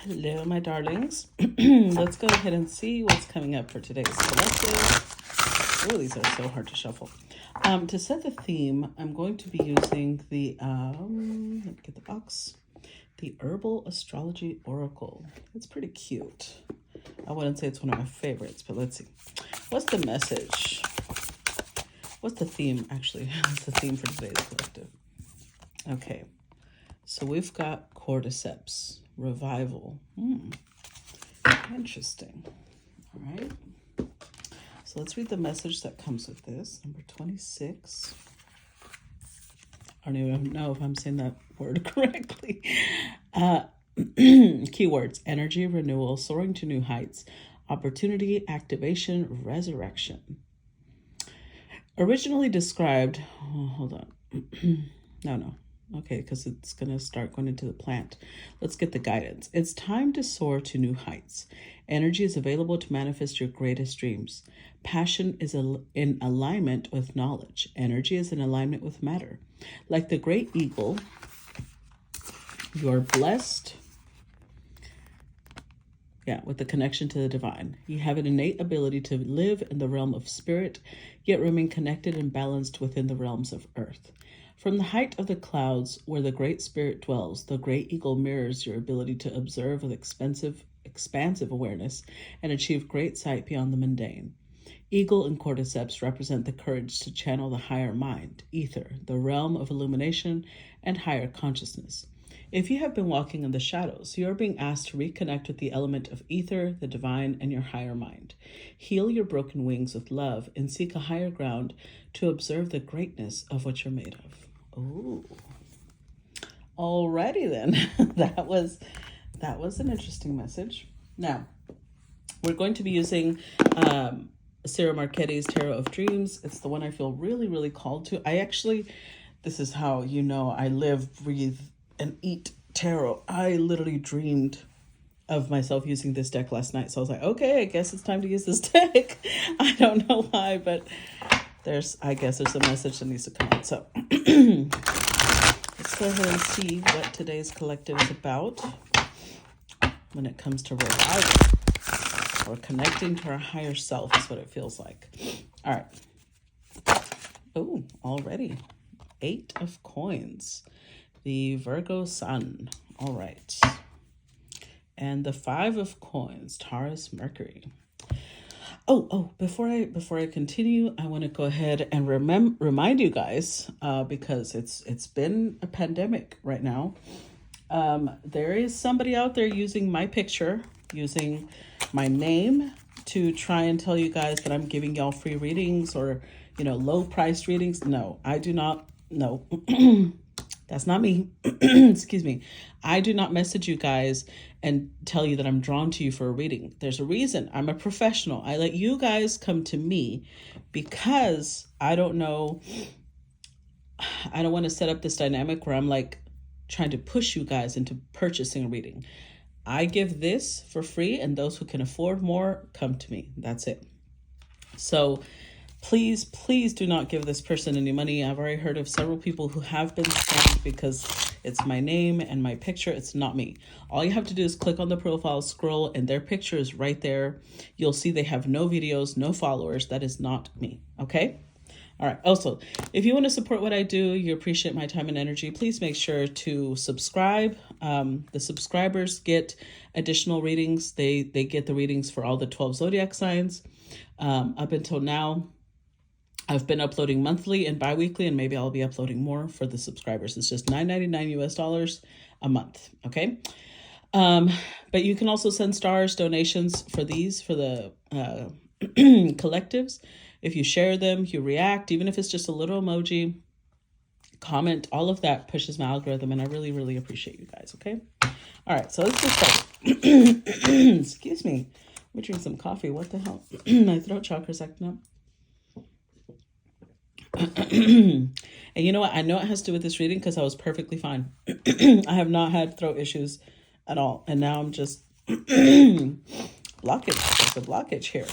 Hello, my darlings. Let's go ahead and see what's coming up for today's collective. Oh, these are so hard to shuffle. To set the theme, I'm going to be using the, let me get the box, the Herbal Astrology Oracle. It's pretty cute. I wouldn't say it's one of my favorites, but let's see. What's the message? What's the theme, actually? What's the theme for today's collective? Okay, so we've got cordyceps, revival. Interesting. All right. So let's read the message that comes with this. Number 26. I don't even know if I'm saying that word correctly. Keywords: energy, renewal, soaring to new heights, opportunity, activation, resurrection. Originally described, hold on. No. Okay, because it's going to start going into the plant. Let's get the guidance. It's time to soar to new heights. Energy is available to manifest your greatest dreams. Passion is in alignment with knowledge. Energy is in alignment with matter. Like the great eagle, you are blessed. With the connection to the divine. You have an innate ability to live in the realm of spirit, yet remain connected and balanced within the realms of earth. From the height of the clouds where the Great Spirit dwells, the great eagle mirrors your ability to observe with expansive awareness and achieve great sight beyond the mundane. Eagle and cordyceps represent the courage to channel the higher mind, ether, the realm of illumination and higher consciousness. If you have been walking in the shadows, you are being asked to reconnect with the element of ether, the divine, and your higher mind. Heal your broken wings with love and seek a higher ground to observe the greatness of what you're made of. Ooh. Alrighty then. that was an interesting message. Now, we're going to be using Sarah Marchetti's Tarot of Dreams. It's the one I feel really, really called to. This is how you know I live, breathe, and eat tarot. I literally dreamed of myself using this deck last night. So I was like, okay, I guess it's time to use this deck. I don't know why, but I guess there's a message that needs to come out. So let's go ahead and see what today's collective is about when it comes to revival or connecting to our higher self is what it feels like. All right. Oh, already 8 of coins. The Virgo Sun. All right. And the 5 of coins, Taurus Mercury. Before I continue, I want to go ahead and remind you guys, because it's been a pandemic right now. There is somebody out there using my picture, using my name to try and tell you guys that I'm giving y'all free readings or, low priced readings. No, I do not. No. That's not me. Excuse me. I do not message you guys and tell you that I'm drawn to you for a reading. There's a reason. I'm a professional. I let you guys come to me because I don't want to set up this dynamic where I'm like trying to push you guys into purchasing a reading. I give this for free, and those who can afford more come to me. That's it. So please do not give this person any money. I've already heard of several people who have been scammed because it's my name and my picture. It's not me. All you have to do is click on the profile, scroll, and their picture is right there. You'll see they have no videos, no followers. That is not me. Okay? All right. Also, if you want to support what I do, you appreciate my time and energy, please make sure to subscribe. The subscribers get additional readings. They get the readings for all the 12 zodiac signs. Up until now, I've been uploading monthly and bi-weekly, and maybe I'll be uploading more for the subscribers. It's just $9.99 US a month. Okay. But you can also send stars donations for the collectives. If you share them, you react, even if it's just a little emoji, comment, all of that pushes my algorithm, and I really, really appreciate you guys. Okay. All right. So let's get started. Excuse me. Let me drink some coffee. What the hell? My throat chakra's acting up. And you know what? I know it has to do with this reading because I was perfectly fine. I have not had throat issues at all. And now I'm just blockage. There's a blockage here.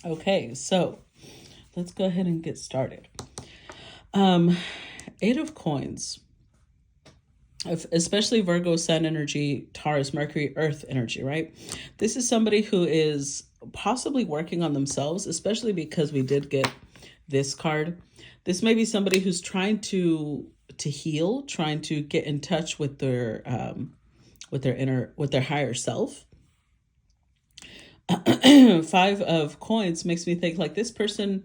Okay, so let's go ahead and get started. 8 of coins. especially Virgo, Sun energy, Taurus, Mercury, Earth energy, right? This is somebody who is possibly working on themselves, especially because we did get this card. This may be somebody who's trying to heal, trying to get in touch with their higher self. Five of Coins makes me think like this person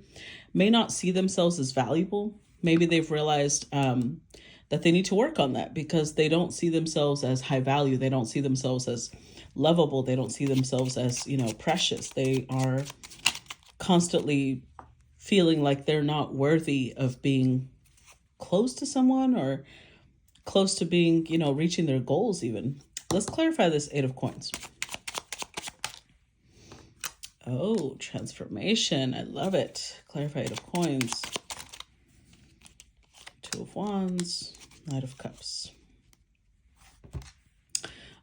may not see themselves as valuable. Maybe they've realized that they need to work on that because they don't see themselves as high value. They don't see themselves as lovable. They don't see themselves as, precious. They are constantly feeling like they're not worthy of being close to someone or close to being, reaching their goals even. Let's clarify this Eight of Coins. Oh, transformation. I love it. Clarify Eight of Coins. Two of Wands. Knight of Cups.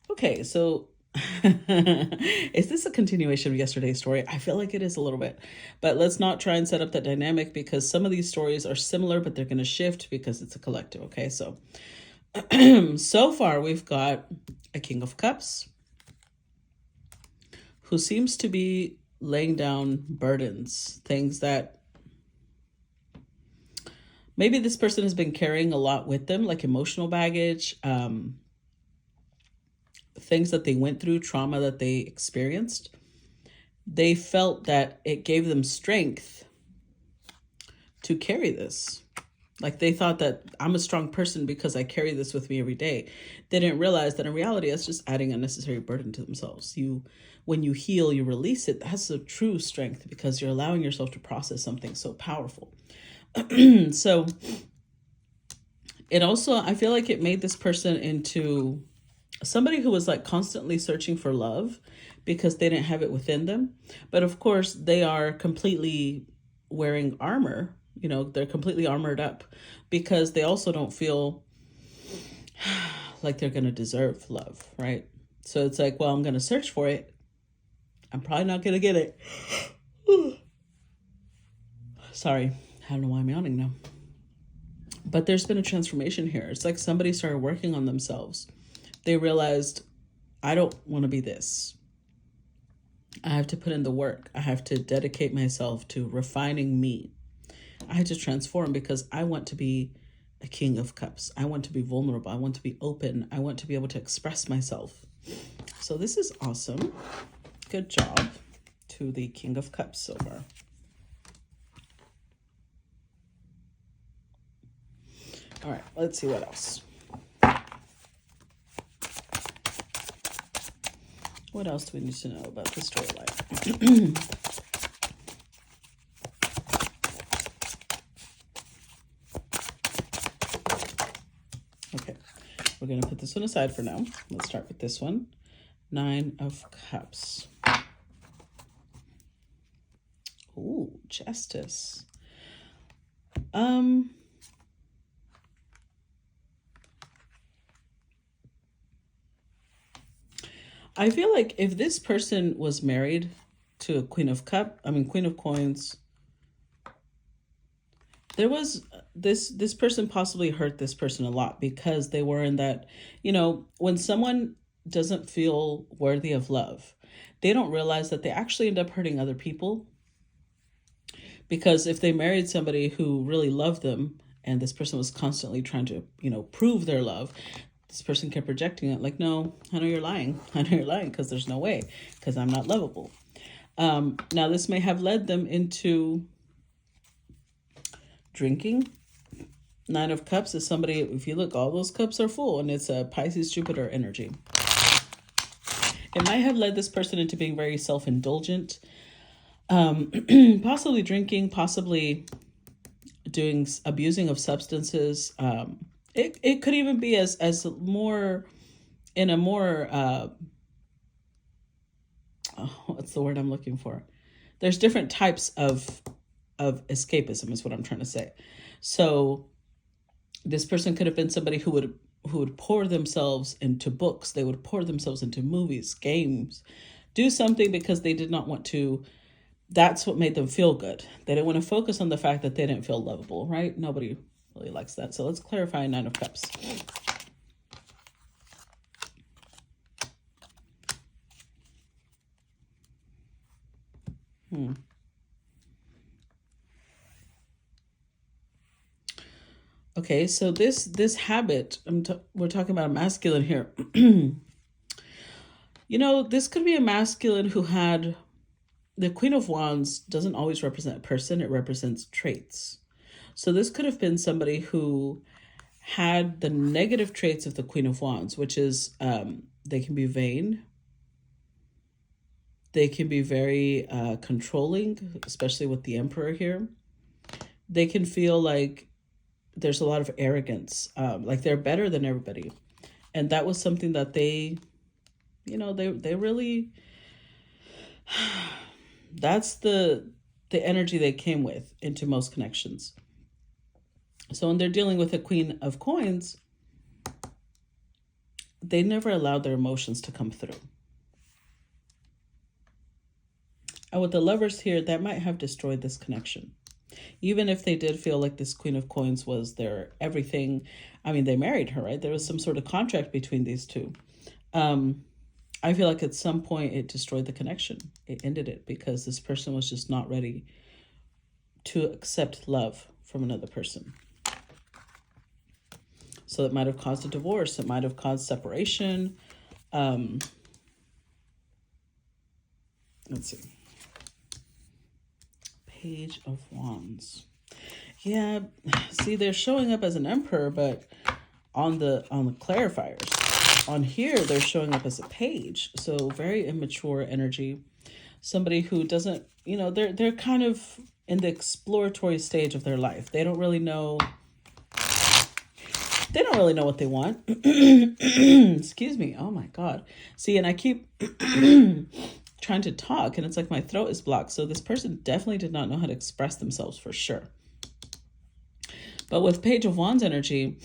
Okay, so is this a continuation of yesterday's story? I feel like it is a little bit, but let's not try and set up that dynamic because some of these stories are similar, but they're going to shift because it's a collective. Okay, so so far we've got a King of Cups who seems to be laying down burdens, things that maybe this person has been carrying a lot with them, like emotional baggage, things that they went through, trauma that they experienced. They felt that it gave them strength to carry this. Like they thought that I'm a strong person because I carry this with me every day. They didn't realize that in reality, it's just adding unnecessary burden to themselves. When you heal, you release it. That's a true strength because you're allowing yourself to process something so powerful. So it also, I feel like it made this person into somebody who was like constantly searching for love because they didn't have it within them. But of course, they are completely wearing armor. They're completely armored up because they also don't feel like they're going to deserve love, right? So it's like, well, I'm going to search for it. I'm probably not going to get it. Sorry. I don't know why I'm yawning now. But there's been a transformation here. It's like somebody started working on themselves. They realized, I don't want to be this. I have to put in the work. I have to dedicate myself to refining me. I had to transform because I want to be a King of Cups. I want to be vulnerable. I want to be open. I want to be able to express myself. So this is awesome. Good job to the King of Cups so far. All right, let's see what else. What else do we need to know about the storyline? Okay, we're going to put this one aside for now. Let's start with this one. Nine of Cups. Ooh, Justice. I feel like if this person was married to a Queen of Coins, there was this person possibly hurt this person a lot because they were in that, when someone doesn't feel worthy of love, they don't realize that they actually end up hurting other people. Because if they married somebody who really loved them and this person was constantly trying to, prove their love, this person kept rejecting it. Like, no, I know you're lying. I know you're lying because there's no way, because I'm not lovable. Now, this may have led them into drinking. Nine of Cups is somebody, if you look, all those cups are full, and it's a Pisces, Jupiter energy. It might have led this person into being very self-indulgent, possibly drinking, possibly abusing of substances. It could even be as more in a more what's the word I'm looking for? There's different types of escapism is what I'm trying to say. So this person could have been somebody who would pour themselves into books. They would pour themselves into movies, games, do something because they did not want to. That's what made them feel good. They didn't want to focus on the fact that they didn't feel lovable, right? Nobody really likes that. So let's clarify Nine of Cups. Hmm. Okay, so this habit, we're talking about a masculine here. This could be a masculine who had the Queen of Wands doesn't always represent a person, it represents traits. So this could have been somebody who had the negative traits of the Queen of Wands, which is they can be vain, they can be very controlling, especially with the Emperor here. They can feel like there's a lot of arrogance, like they're better than everybody. And that was something that they really, that's the energy they came with into most connections. So when they're dealing with a Queen of Coins, they never allowed their emotions to come through. And with the Lovers here, that might have destroyed this connection. Even if they did feel like this Queen of Coins was their everything. I mean, they married her, right? There was some sort of contract between these two. I feel like at some point it destroyed the connection. It ended it because this person was just not ready to accept love from another person. So it might have caused a divorce. It might have caused separation. Let's see. Page of Wands. Yeah, see, they're showing up as an emperor, but on the clarifiers, on here they're showing up as a page. So very immature energy. Somebody who doesn't, they're kind of in the exploratory stage of their life. They don't really know what they want. Excuse me. Oh my God. See, and I keep trying to talk and it's like my throat is blocked. So this person definitely did not know how to express themselves for sure. But with Page of Wands energy,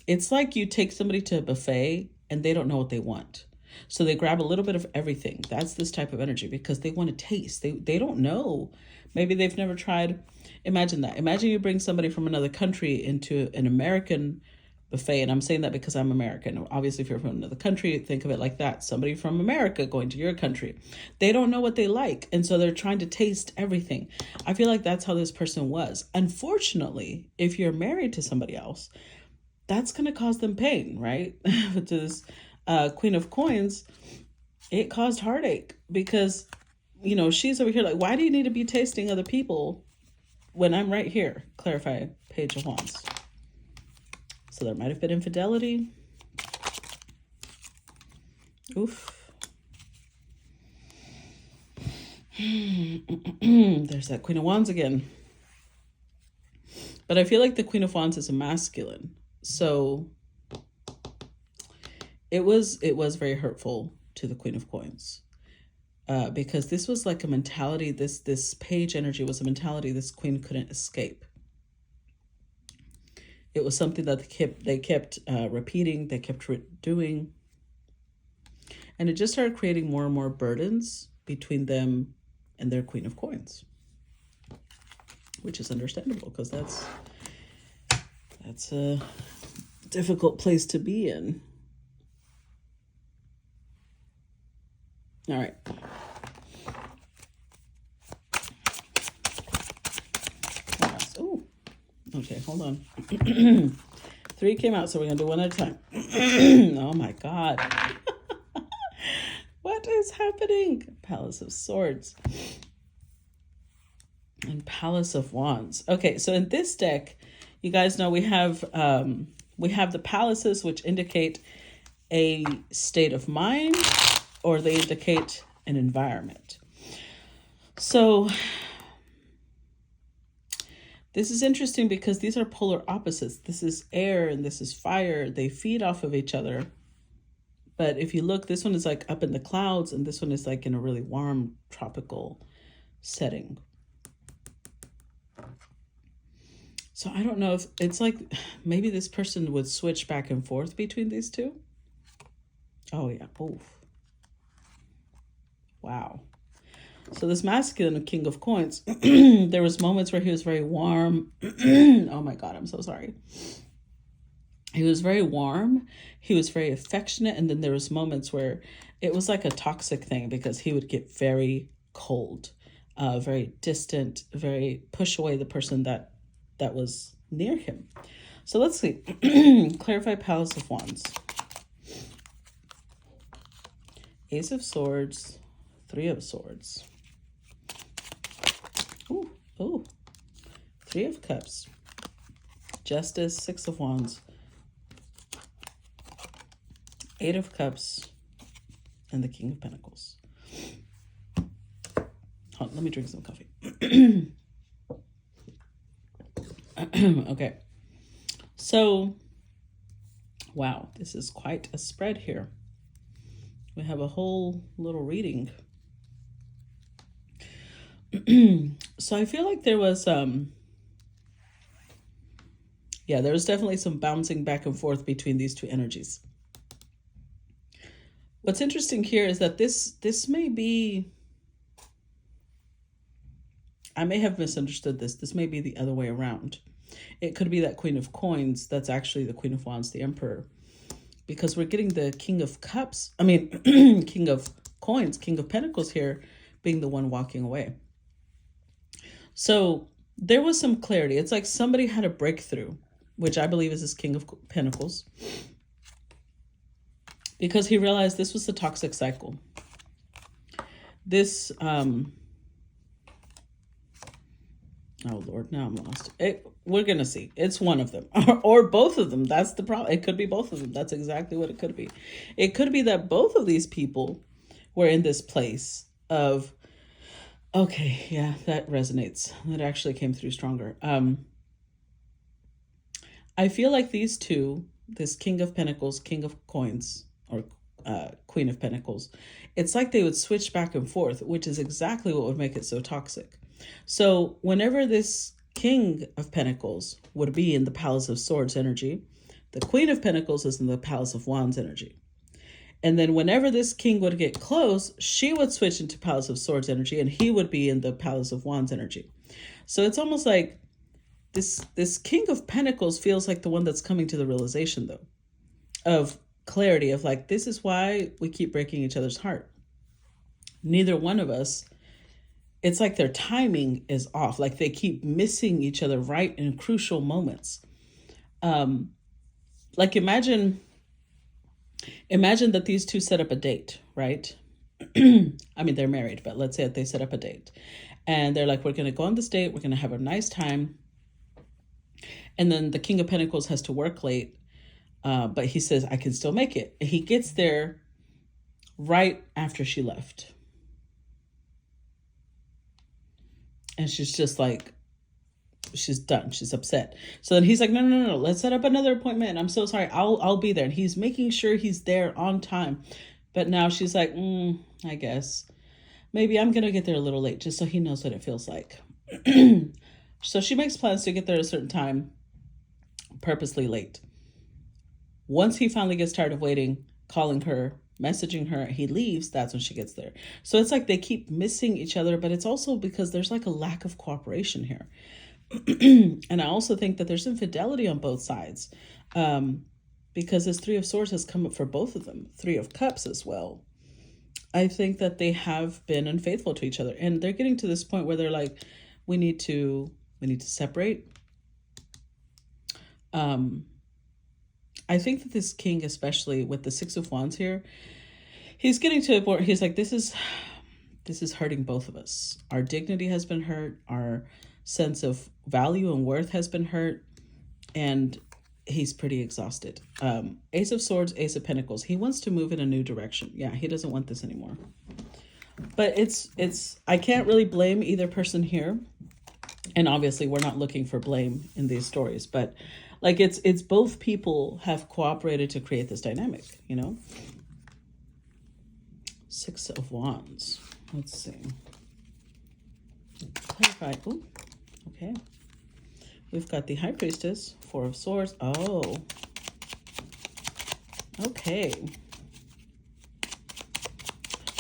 it's like you take somebody to a buffet and they don't know what they want. So they grab a little bit of everything. That's this type of energy because they want to taste. They don't know. Maybe they've never tried. Imagine that. Imagine you bring somebody from another country into an American buffet. And I'm saying that because I'm American. Obviously, if you're from another country, think of it like that. Somebody from America going to your country. They don't know what they like. And so they're trying to taste everything. I feel like that's how this person was. Unfortunately, if you're married to somebody else, that's going to cause them pain, right? With this Queen of Coins, it caused heartache because, she's over here like, why do you need to be tasting other people when I'm right here? Clarify, Page of Wands. So there might have been infidelity. Oof. There's that Queen of Wands again. But I feel like the Queen of Wands is a masculine. So it was very hurtful to the Queen of Coins. Because this was like a mentality, this page energy was a mentality this queen couldn't escape. It was something that they kept repeating, they kept doing. And it just started creating more and more burdens between them and their Queen of Coins. Which is understandable because that's a difficult place to be in. All right. Oh, okay, hold on. 3 came out, so we're going to do one at a time. Oh my God. What is happening? Palace of Swords. And Palace of Wands. Okay, so in this deck, you guys know we have the palaces, which indicate a state of mind, or they indicate an environment. So this is interesting because these are polar opposites. This is air and this is fire. They feed off of each other. But if you look, this one is like up in the clouds and this one is like in a really warm tropical setting. So I don't know if it's like maybe this person would switch back and forth between these two. Oh yeah. Oof. Wow. So this masculine King of Coins, there was moments where he was very warm. Oh my God, I'm so sorry. He was very warm. He was very affectionate. And then there was moments where it was like a toxic thing because he would get very cold, very distant, very push away the person that was near him. So let's see. Clarify Palace of Wands. Ace of Swords, Three of Swords. Ooh. Three of Cups. Justice, Six of Wands. Eight of Cups. And the King of Pentacles. Hold on, let me drink some coffee. Okay. So, wow, this is quite a spread here. We have a whole little reading. So I feel like there was there was definitely some bouncing back and forth between these two energies. What's interesting here is that this may be, I may have misunderstood this. This may be the other way around. It could be that Queen of Coins that's actually the Queen of Wands, the Emperor. Because we're getting the King of Cups, King of Coins, King of Pentacles here being the one walking away. So there was some clarity. It's like somebody had a breakthrough, which I believe is this King of Pentacles. Because he realized this was a toxic cycle. This, oh Lord, now I'm lost. We're going to see. It's one of them or both of them. That's the problem. It could be both of them. That's exactly what it could be. It could be that both of these people were in this place of, okay, yeah, that resonates. That actually came through stronger. I feel like these two, this King of Pentacles, King of Coins, or Queen of Pentacles, it's like they would switch back and forth, which is exactly what would make it so toxic. So whenever this King of Pentacles would be in the Palace of Swords energy, the Queen of Pentacles is in the Palace of Wands energy. And then whenever this king would get close, she would switch into Palace of Swords energy and he would be in the Palace of Wands energy. So it's almost like this King of Pentacles feels like the one that's coming to the realization, though, of clarity, of like, this is why we keep breaking each other's heart. Neither one of us, it's like their timing is off. Like they keep missing each other right in crucial moments. Like imagine that these two set up a date, right? I mean, they're married, but let's say that they set up a date and they're like, we're going to go on this date. We're going to have a nice time. And then the King of Pentacles has to work late. But he says, I can still make it. He gets there right after she left. And she's just like, she's done. She's upset. So then he's like, no. Let's set up another appointment. I'm so sorry. I'll be there. And he's making sure he's there on time. But now she's like, I guess maybe I'm going to get there a little late just so he knows what it feels like. So she makes plans to get there at a certain time, purposely late. Once he finally gets tired of waiting, calling her, messaging her, he leaves, that's when she gets there. So it's like they keep missing each other, but it's also because there's like a lack of cooperation here. And I also think that there's infidelity on both sides, because this Three of Swords has come up for both of them, Three of Cups as well. I think that they have been unfaithful to each other, and they're getting to this point where they're like, we need to separate. I think that this king, especially with the Six of Wands here, he's getting to a point, he's like, this is hurting both of us. Our dignity has been hurt. Our sense of value and worth has been hurt. And he's pretty exhausted. Ace of Swords, Ace of Pentacles. He wants to move in a new direction. Yeah, he doesn't want this anymore. But I can't really blame either person here. And obviously we're not looking for blame in these stories, but like it's both people have cooperated to create this dynamic, you know? Six of Wands. Let's see. Clarify. Ooh, okay. We've got the High Priestess, Four of Swords. Oh. Okay.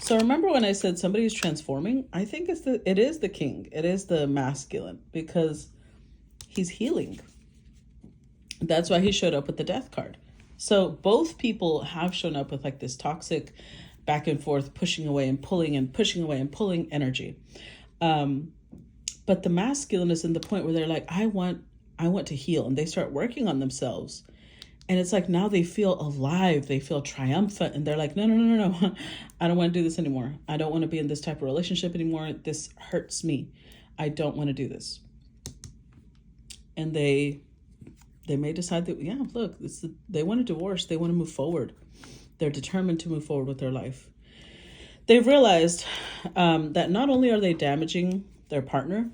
So remember when I said somebody's transforming? I think it is the king. It is the masculine, because he's healing. That's why he showed up with the death card. So both people have shown up with like this toxic back and forth, pushing away and pulling and pushing away and pulling energy. But the masculine is in the point where they're like, I want to heal. And they start working on themselves. And it's like now they feel alive. They feel triumphant. And they're like, no. I don't want to do this anymore. I don't want to be in this type of relationship anymore. This hurts me. I don't want to do this. And they may decide that, yeah, look, they want a divorce. They want to move forward. They're determined to move forward with their life. They've realized that not only are they damaging their partner,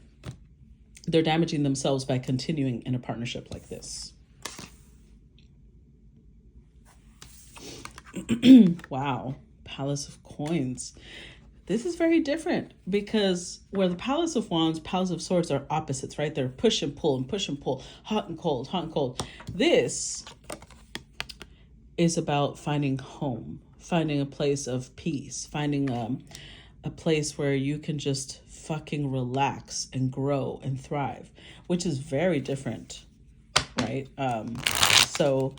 they're damaging themselves by continuing in a partnership like this. Wow. Palace of Coins. This is very different because where the Palace of Wands, Palace of Swords are opposites, right? They're push and pull, hot and cold, hot and cold. This is about finding home, finding a place of peace, finding a place where you can just fucking relax and grow and thrive, which is very different, right? So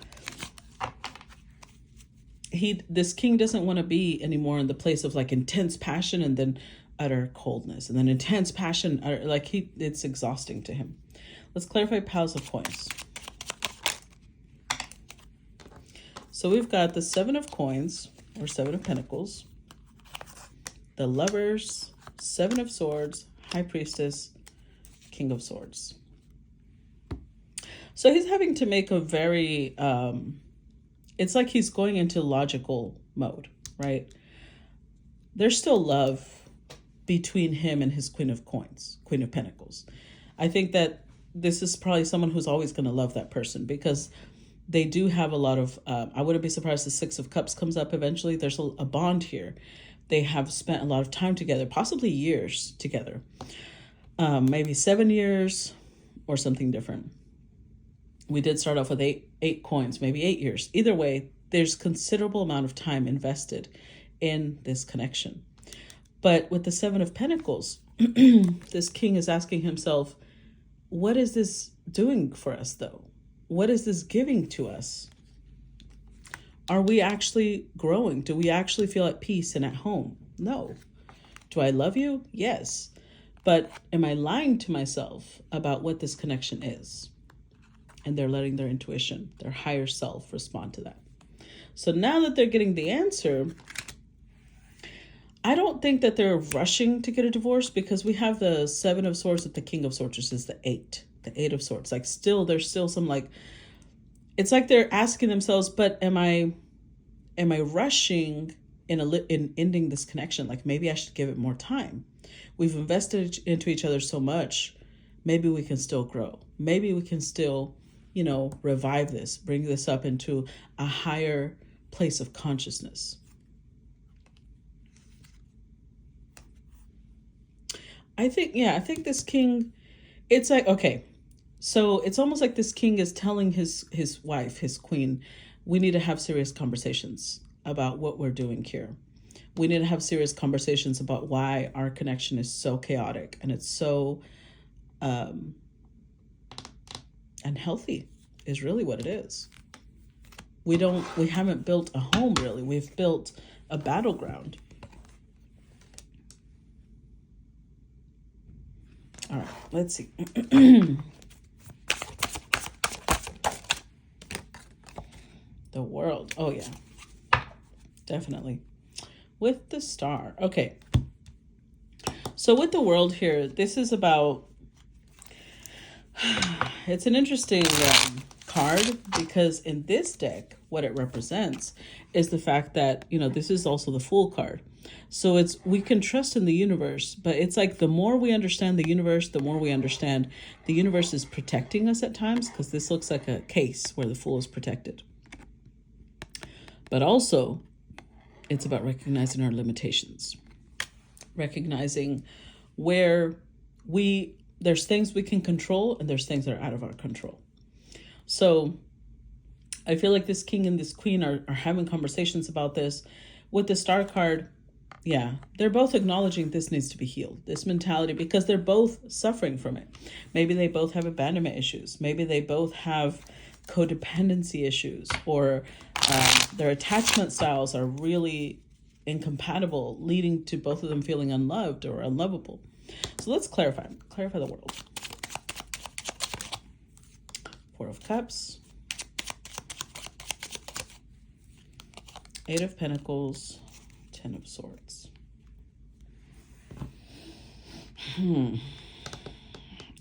this king doesn't want to be anymore in the place of like intense passion and then utter coldness and then intense passion, it's exhausting to him. Let's clarify Palace of Coins. So we've got the 7 of Coins or 7 of Pentacles, the Lovers, 7 of Swords, High Priestess, King of Swords. So he's having to make a very, it's like he's going into logical mode, right? There's still love between him and his Queen of Coins, Queen of Pentacles. I think that this is probably someone who's always going to love that person because they do have a lot of, I wouldn't be surprised the 6 of Cups comes up eventually. There's a bond here. They have spent a lot of time together, possibly years together, maybe 7 years or something different. We did start off with eight coins, maybe 8 years. Either way, there's considerable amount of time invested in this connection. But with the 7 of Pentacles, this king is asking himself, what is this doing for us though? What is this giving to us? Are we actually growing? Do we actually feel at peace and at home? No. Do I love you? Yes. But am I lying to myself about what this connection is? And they're letting their intuition, their higher self, respond to that. So now that they're getting the answer, I don't think that they're rushing to get a divorce because we have the 7 of Swords with the King of Swords, which is the 8 of Swords. Like there's still some it's like they're asking themselves, but am I rushing in ending this connection? Like maybe I should give it more time. We've invested into each other so much. Maybe we can still grow. Maybe we can still, revive this, bring this up into a higher place of consciousness. I think this king, it's like, okay, so it's almost like this king is telling his wife, his queen, we need to have serious conversations about what we're doing here. We need to have serious conversations about why our connection is so chaotic and it's so unhealthy is really what it is. We haven't built a home really. We've built a battleground. All right, let's see. The World. Oh, yeah. Definitely. With the Star. Okay. So with the World here, this is about... It's an interesting card because in this deck, what it represents is the fact that, this is also the Fool card. So we can trust in the universe, but it's like the more we understand the universe, the more we understand the universe is protecting us at times, because this looks like a case where the Fool is protected. But also, it's about recognizing our limitations, recognizing where there's things we can control and there's things that are out of our control. So I feel like this king and this queen are having conversations about this. With the Star card, yeah, they're both acknowledging this needs to be healed, this mentality, because they're both suffering from it. Maybe they both have abandonment issues. Maybe they both have codependency issues, or their attachment styles are really incompatible, leading to both of them feeling unloved or unlovable. So let's clarify the world. Four of Cups, Eight of Pentacles, Ten of Swords.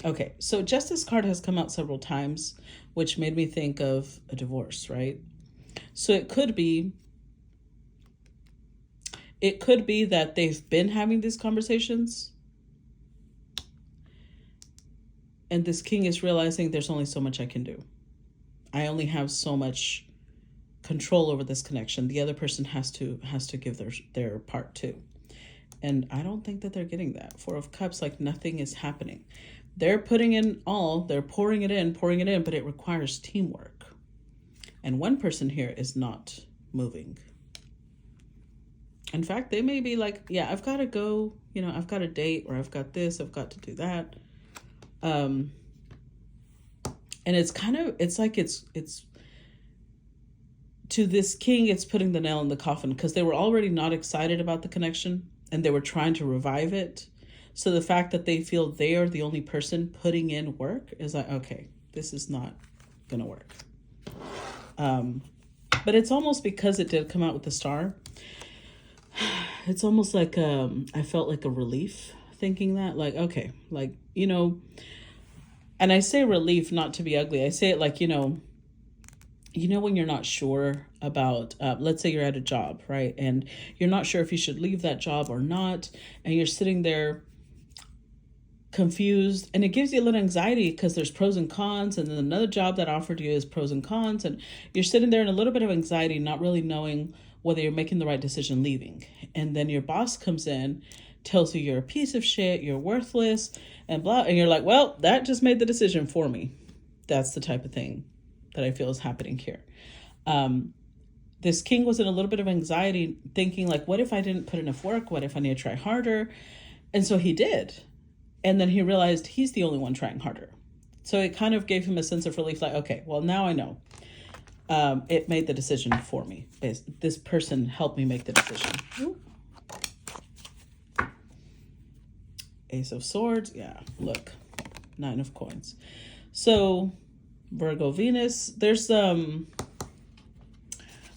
Okay, so Justice card has come out several times, which made me think of a divorce, right? So it could be that they've been having these conversations, and this king is realizing there's only so much I can do. I only have so much control over this connection. The other person has to give their part too. And I don't think that they're getting that. Four of Cups, like nothing is happening. They're putting in all, they're pouring it in, but it requires teamwork. And one person here is not moving. In fact, they may be like, yeah, I've got to go, I've got a date, or I've got this, I've got to do that. And it's to this king, it's putting the nail in the coffin, because they were already not excited about the connection and they were trying to revive it. So the fact that they feel they are the only person putting in work is like, okay, this is not going to work. But it's almost because it did come out with the star. It's almost like I felt like a relief thinking that, like, okay, like, and I say relief not to be ugly. I say it like, when you're not sure about, let's say you're at a job, right? And you're not sure if you should leave that job or not. And you're sitting there confused, and it gives you a little anxiety because there's pros and cons. And then another job that offered you is pros and cons. And you're sitting there in a little bit of anxiety, not really knowing whether you're making the right decision leaving. And then your boss comes in, tells you you're a piece of shit, you're worthless, and blah. And you're like, well, that just made the decision for me. That's the type of thing that I feel is happening here. This king was in a little bit of anxiety, thinking like, what if I didn't put enough work? What if I need to try harder? And so he did. And then he realized he's the only one trying harder. So it kind of gave him a sense of relief, like, okay, well, now I know. It made the decision for me. This person helped me make the decision. Ooh. Ace of Swords. Yeah, look. Nine of Coins. So Virgo Venus, there's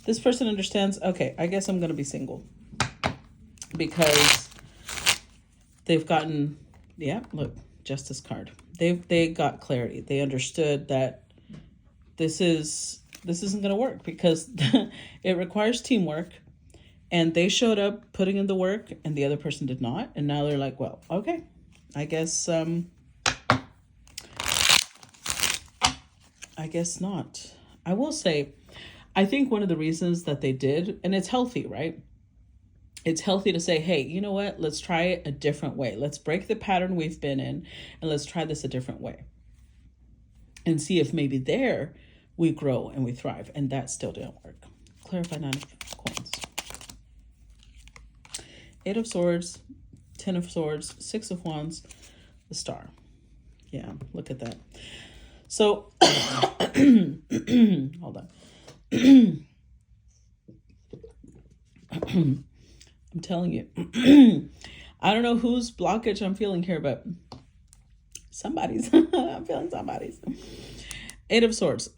this person understands, okay, I guess I'm going to be single, because they've gotten, yeah, look, Justice card. They got clarity. They understood that this isn't going to work, because it requires teamwork, and they showed up putting in the work and the other person did not. And now they're like, well, okay, I guess not. I will say, I think one of the reasons that they did, and it's healthy, right? It's healthy to say, hey, you know what? Let's try it a different way. Let's break the pattern we've been in, and let's try this a different way. And see if maybe there we grow and we thrive. And that still didn't work. Clarify. Nine of Coins. Eight of Swords, Ten of Swords, Six of Wands, the Star. Yeah, look at that. So, hold on. I'm telling you, I don't know whose blockage I'm feeling here, but somebody's. I'm feeling somebody's. Eight of Swords.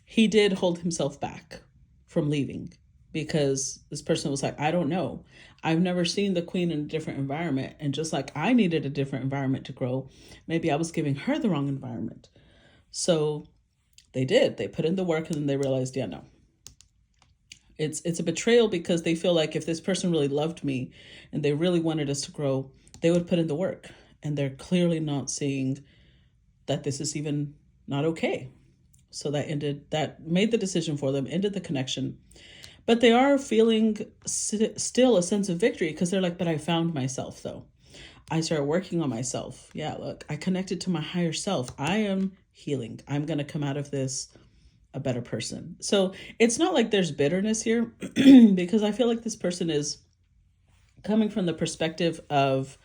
He did hold himself back from leaving, because this person was like, I don't know. I've never seen the queen in a different environment. And just like I needed a different environment to grow, maybe I was giving her the wrong environment. So they did. They put in the work, and then they realized, yeah, no. It's a betrayal, because they feel like if this person really loved me and they really wanted us to grow, they would put in the work. And they're clearly not seeing that this is even not okay. So that made the decision for them, ended the connection. But they are feeling still a sense of victory, because they're like, but I found myself though. I started working on myself. Yeah, look, I connected to my higher self. I am healing. I'm going to come out of this a better person. So it's not like there's bitterness here, because I feel like this person is coming from the perspective of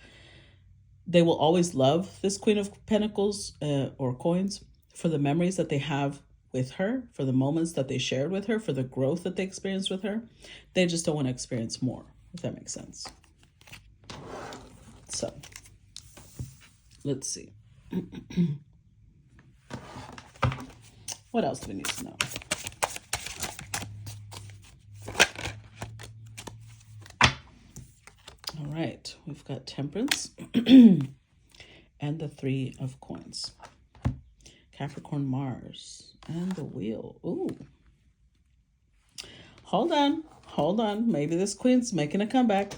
they will always love this Queen of Pentacles or Coins for the memories that they have with her, for the moments that they shared with her, for the growth that they experienced with her. They just don't want to experience more, if that makes sense. So, let's see. What else do we need to know? All right, we've got Temperance and the Three of Coins. Capricorn, Mars, and the Wheel. Ooh. Hold on. Maybe this Queen's making a comeback.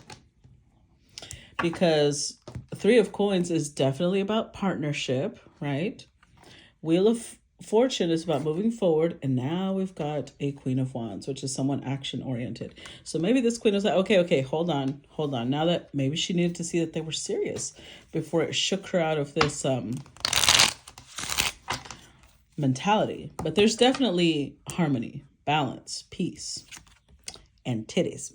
Because Three of Coins is definitely about partnership, right? Wheel of Fortune is about moving forward. And now we've got a Queen of Wands, which is someone action-oriented. So maybe this Queen was like, okay, hold on. Now that maybe she needed to see that they were serious before it shook her out of this mentality. But there's definitely harmony, balance, peace, and titties.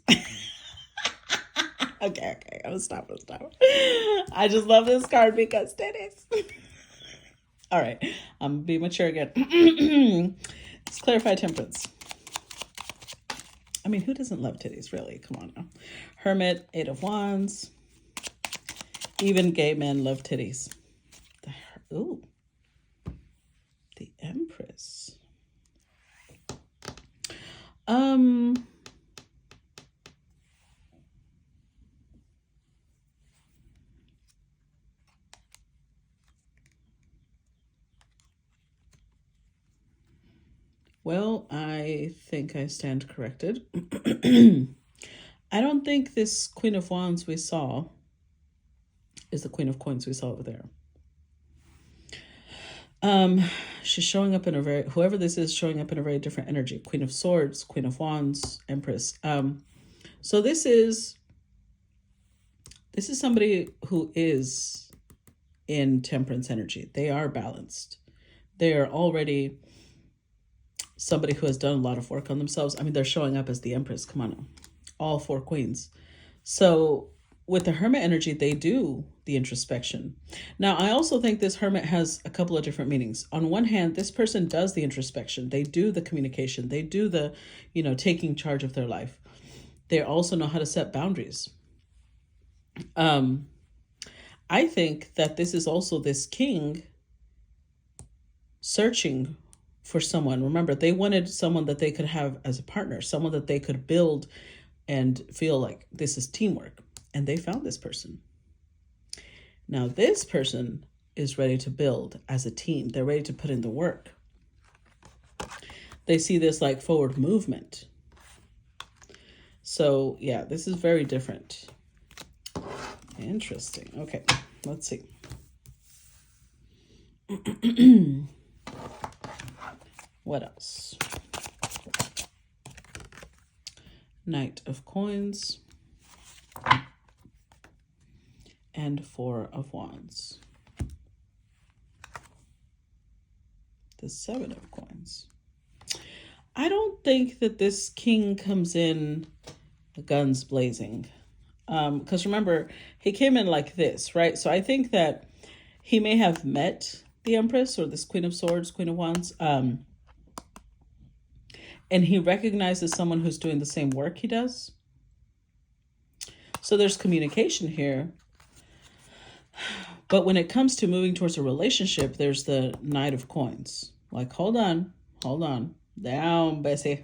Okay, I'm gonna stop. I just love this card because titties. All right, I'm gonna be mature again. Let's clarify Temperance. I mean, who doesn't love titties, really? Come on now. Hermit, Eight of Wands. Even gay men love titties. Ooh. The Empress. Well, I think I stand corrected. I don't think this Queen of Wands we saw is the Queen of Coins we saw over there. She's showing up in a very, whoever this is, showing up in a very different energy. Queen of Swords, Queen of Wands, Empress. So this is somebody who is in Temperance energy. They are balanced. They are already somebody who has done a lot of work on themselves. I mean, they're showing up as the Empress. Come on now. All four queens. So with the Hermit energy, they do the introspection. Now, I also think this Hermit has a couple of different meanings. On one hand, this person does the introspection. They do the communication. They do the, taking charge of their life. They also know how to set boundaries. I think that this is also this king searching for someone. Remember, they wanted someone that they could have as a partner, someone that they could build and feel like this is teamwork. And they found this person. Now, this person is ready to build as a team. They're ready to put in the work. They see this like forward movement. So, yeah, this is very different. Interesting. Okay, let's see. What else? Knight of Coins and Four of Wands. The Seven of Coins. I don't think that this king comes in guns blazing. Because remember, he came in like this, right? So I think that he may have met the Empress or this Queen of Swords, Queen of Wands, and he recognizes someone who's doing the same work he does. So there's communication here. But when it comes to moving towards a relationship, there's the Knight of Coins. Like, hold on. Down, Bessie.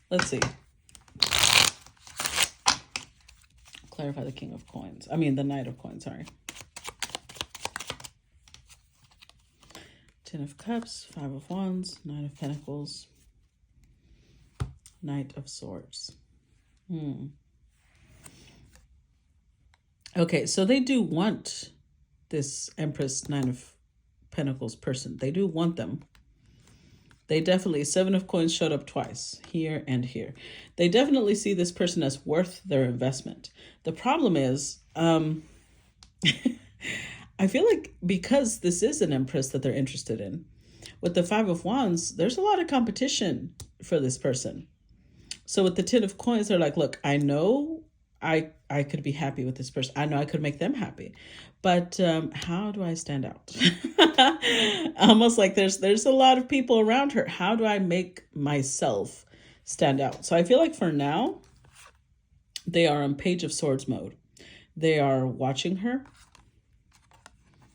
Let's see. Clarify the King of Coins. I mean, the Knight of Coins, sorry. Ten of Cups, Five of Wands, Nine of Pentacles, Knight of Swords. Okay, so they do want this Empress, Nine of Pentacles person. They do want them. They definitely, Seven of Coins showed up twice, here and here. They definitely see this person as worth their investment. The problem is, I feel like because this is an Empress that they're interested in, with the Five of Wands, there's a lot of competition for this person. So with the Ten of Coins, they're like, look, I know I I could be happy with this person. I know I could make them happy, but how do I stand out? Almost like there's a lot of people around her. How do I make myself stand out? So I feel like for now, they are on Page of Swords mode. They are watching her.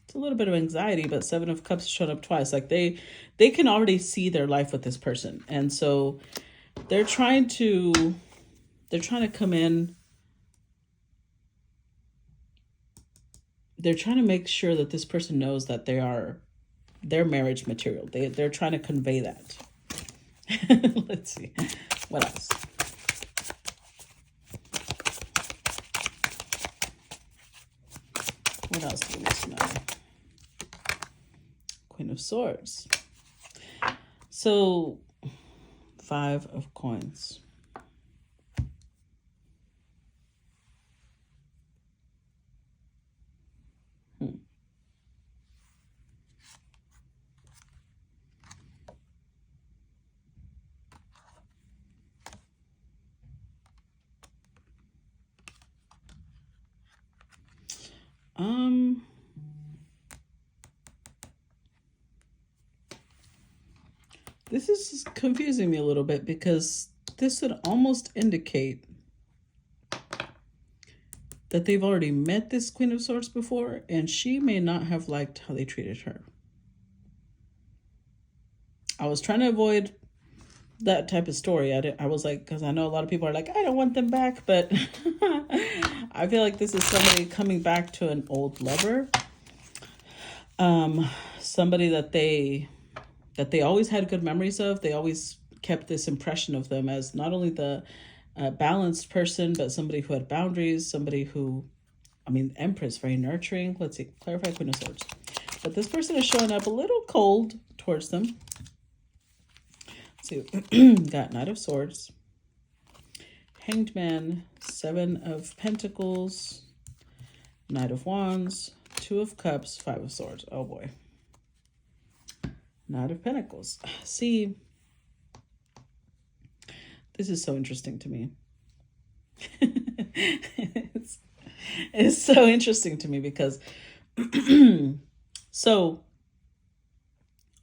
It's a little bit of anxiety, but Seven of Cups showed up twice. Like they can already see their life with this person, and so they're trying to come in. They're trying to make sure that this person knows that they are their marriage material. They're trying to convey that. Let's see. What else? What else do we need to know? Queen of Swords. So, 5 of Coins. This is confusing me a little bit because this would almost indicate that they've already met this Queen of Swords before, and she may not have liked how they treated her. I was trying to avoid that type of story. I was like, because I know a lot of people are like, I don't want them back, but I feel like this is somebody coming back to an old lover. Somebody that they always had good memories of. They always kept this impression of them as not only the balanced person, but somebody who had boundaries, somebody who, Empress, very nurturing. Let's see, clarify Queen of Swords. But this person is showing up a little cold towards them. Let's see, got Knight of Swords, Hanged Man, 7 of Pentacles, Knight of Wands, 2 of Cups, 5 of Swords. Oh boy. Knight of Pentacles. See, this is so interesting to me. it's so interesting to me because so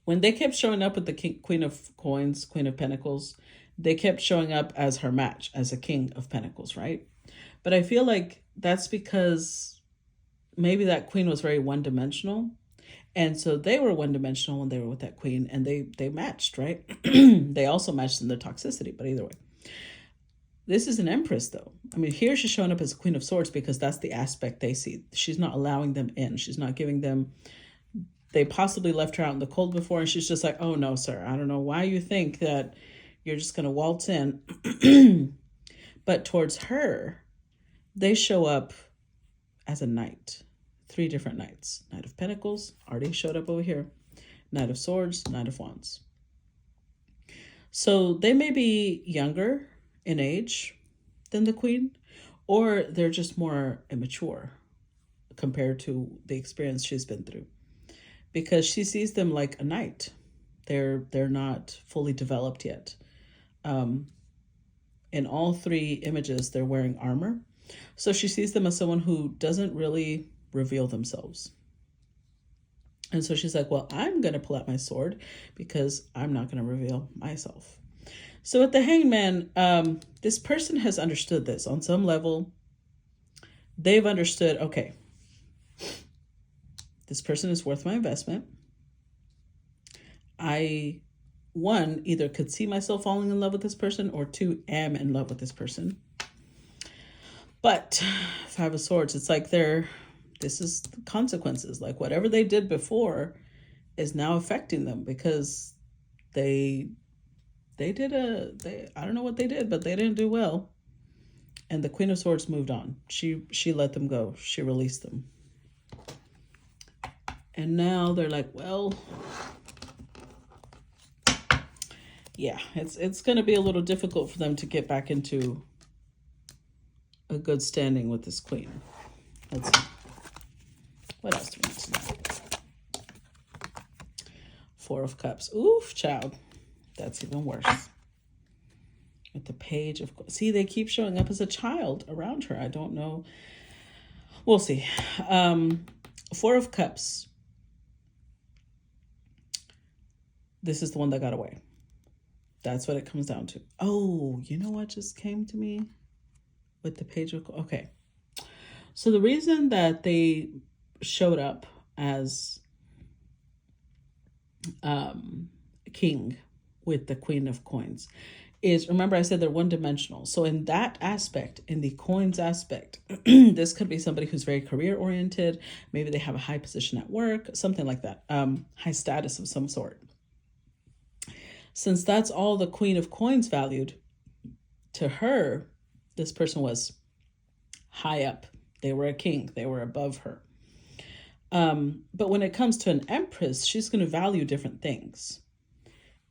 when they kept showing up with the Queen of Coins, Queen of Pentacles, they kept showing up as her match, as a King of Pentacles, right? But I feel like that's because maybe that queen was very one-dimensional. And so they were one-dimensional when they were with that queen, and they matched, right? They also matched in their toxicity, but either way. This is an Empress, though. Here she's showing up as a Queen of Swords because that's the aspect they see. She's not allowing them in. She's not giving them... They possibly left her out in the cold before, and she's just like, oh, no, sir. I don't know why you think that you're just going to waltz in. But towards her, they show up as a knight. 3 different knights. Knight of Pentacles already showed up over here. Knight of Swords, Knight of Wands. So they may be younger in age than the queen, or they're just more immature compared to the experience she's been through, because she sees them like a knight. They're not fully developed yet. In all 3 images, they're wearing armor. So she sees them as someone who doesn't really reveal themselves. And so she's like, well, I'm going to pull out my sword because I'm not going to reveal myself. So with the Hangman, this person has understood this on some level. They've understood, okay, this person is worth my investment. I, 1, either could see myself falling in love with this person, or 2, am in love with this person. But 5 of Swords, it's like this is the consequences. Like whatever they did before is now affecting them because I don't know what they did, but they didn't do well. And the Queen of Swords moved on. She let them go. She released them. And now they're like, well, yeah, it's going to be a little difficult for them to get back into a good standing with this queen. Let's see. What else do we need to know? 4 of Cups. Oof, child. That's even worse. with the Page of... See, they keep showing up as a child around her. I don't know. We'll see. Four of Cups. This is the one that got away. That's what it comes down to. Oh, you know what just came to me with the Page of... Okay. So the reason that they showed up as king with the Queen of Coins is, remember I said they're one-dimensional. So in that aspect, in the coins aspect, this could be somebody who's very career-oriented. Maybe they have a high position at work, something like that. High status of some sort. Since that's all the Queen of Coins valued, to her, this person was high up. They were a king. They were above her. But when it comes to an empress, she's going to value different things.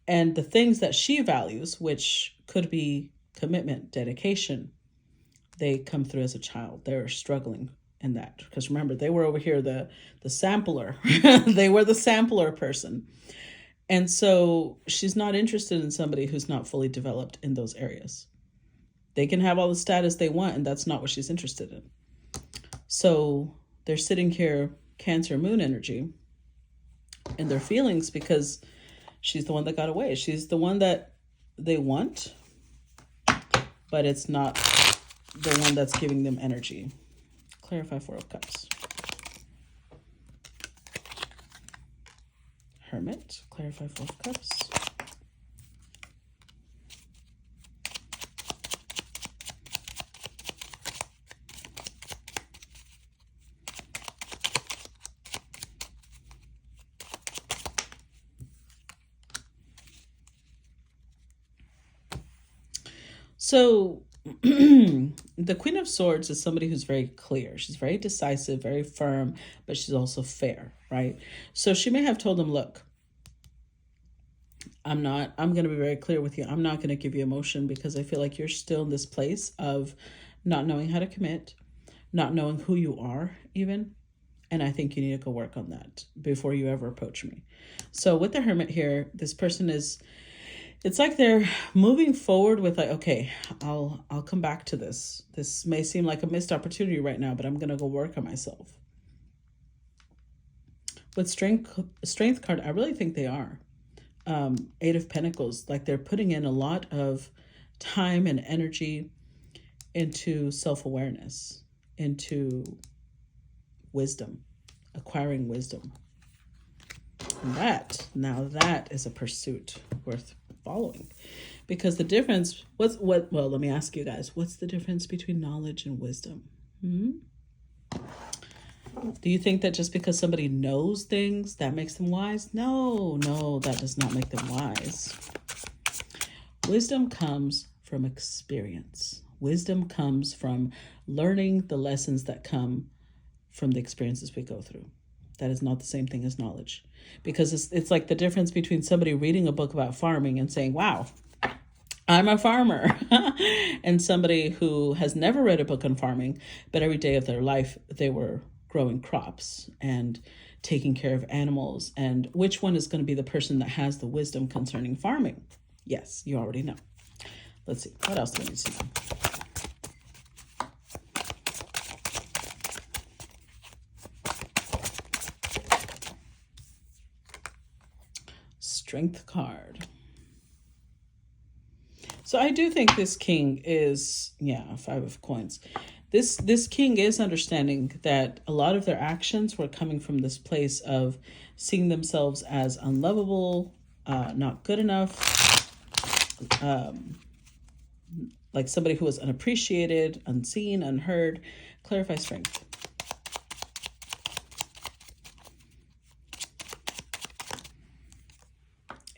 And the things that she values, which could be commitment, dedication, they come through as a child. They're struggling in that. Because remember, they were over here, the sampler. They were the sampler person. And so she's not interested in somebody who's not fully developed in those areas. They can have all the status they want, and that's not what she's interested in. So they're sitting here, Cancer Moon energy, in their feelings because she's the one that got away. She's the one that they want, but it's not the one that's giving them energy. Clarify Four of Cups. Hermit. Clarify Four of Cups. So the Queen of Swords is somebody who's very clear. She's very decisive, very firm, but she's also fair, right? So she may have told him, look, I'm going to be very clear with you. I'm not going to give you emotion because I feel like you're still in this place of not knowing how to commit, not knowing who you are even. And I think you need to go work on that before you ever approach me. So with the Hermit here, this person is... It's like they're moving forward with like, okay, I'll come back to this. This may seem like a missed opportunity right now, but I'm going to go work on myself. With strength card, I really think they are. Eight of Pentacles, like they're putting in a lot of time and energy into self-awareness, into wisdom, acquiring wisdom. Now that is a pursuit worth following, because the difference, well, let me ask you guys, what's the difference between knowledge and wisdom? Do you think that just because somebody knows things, that makes them wise? No, that does not make them wise. Wisdom comes from experience. Wisdom comes from learning the lessons that come from the experiences we go through. That is not the same thing as knowledge, because it's like the difference between somebody reading a book about farming and saying, wow, I'm a farmer, and somebody who has never read a book on farming, but every day of their life they were growing crops and taking care of animals. And which one is going to be the person that has the wisdom concerning farming? Yes, you already know. Let's see. What else do we need to know? Strength card. So I do think this king is, Five of Coins. This king is understanding that a lot of their actions were coming from this place of seeing themselves as unlovable, not good enough, like somebody who was unappreciated, unseen, unheard. Clarify strength.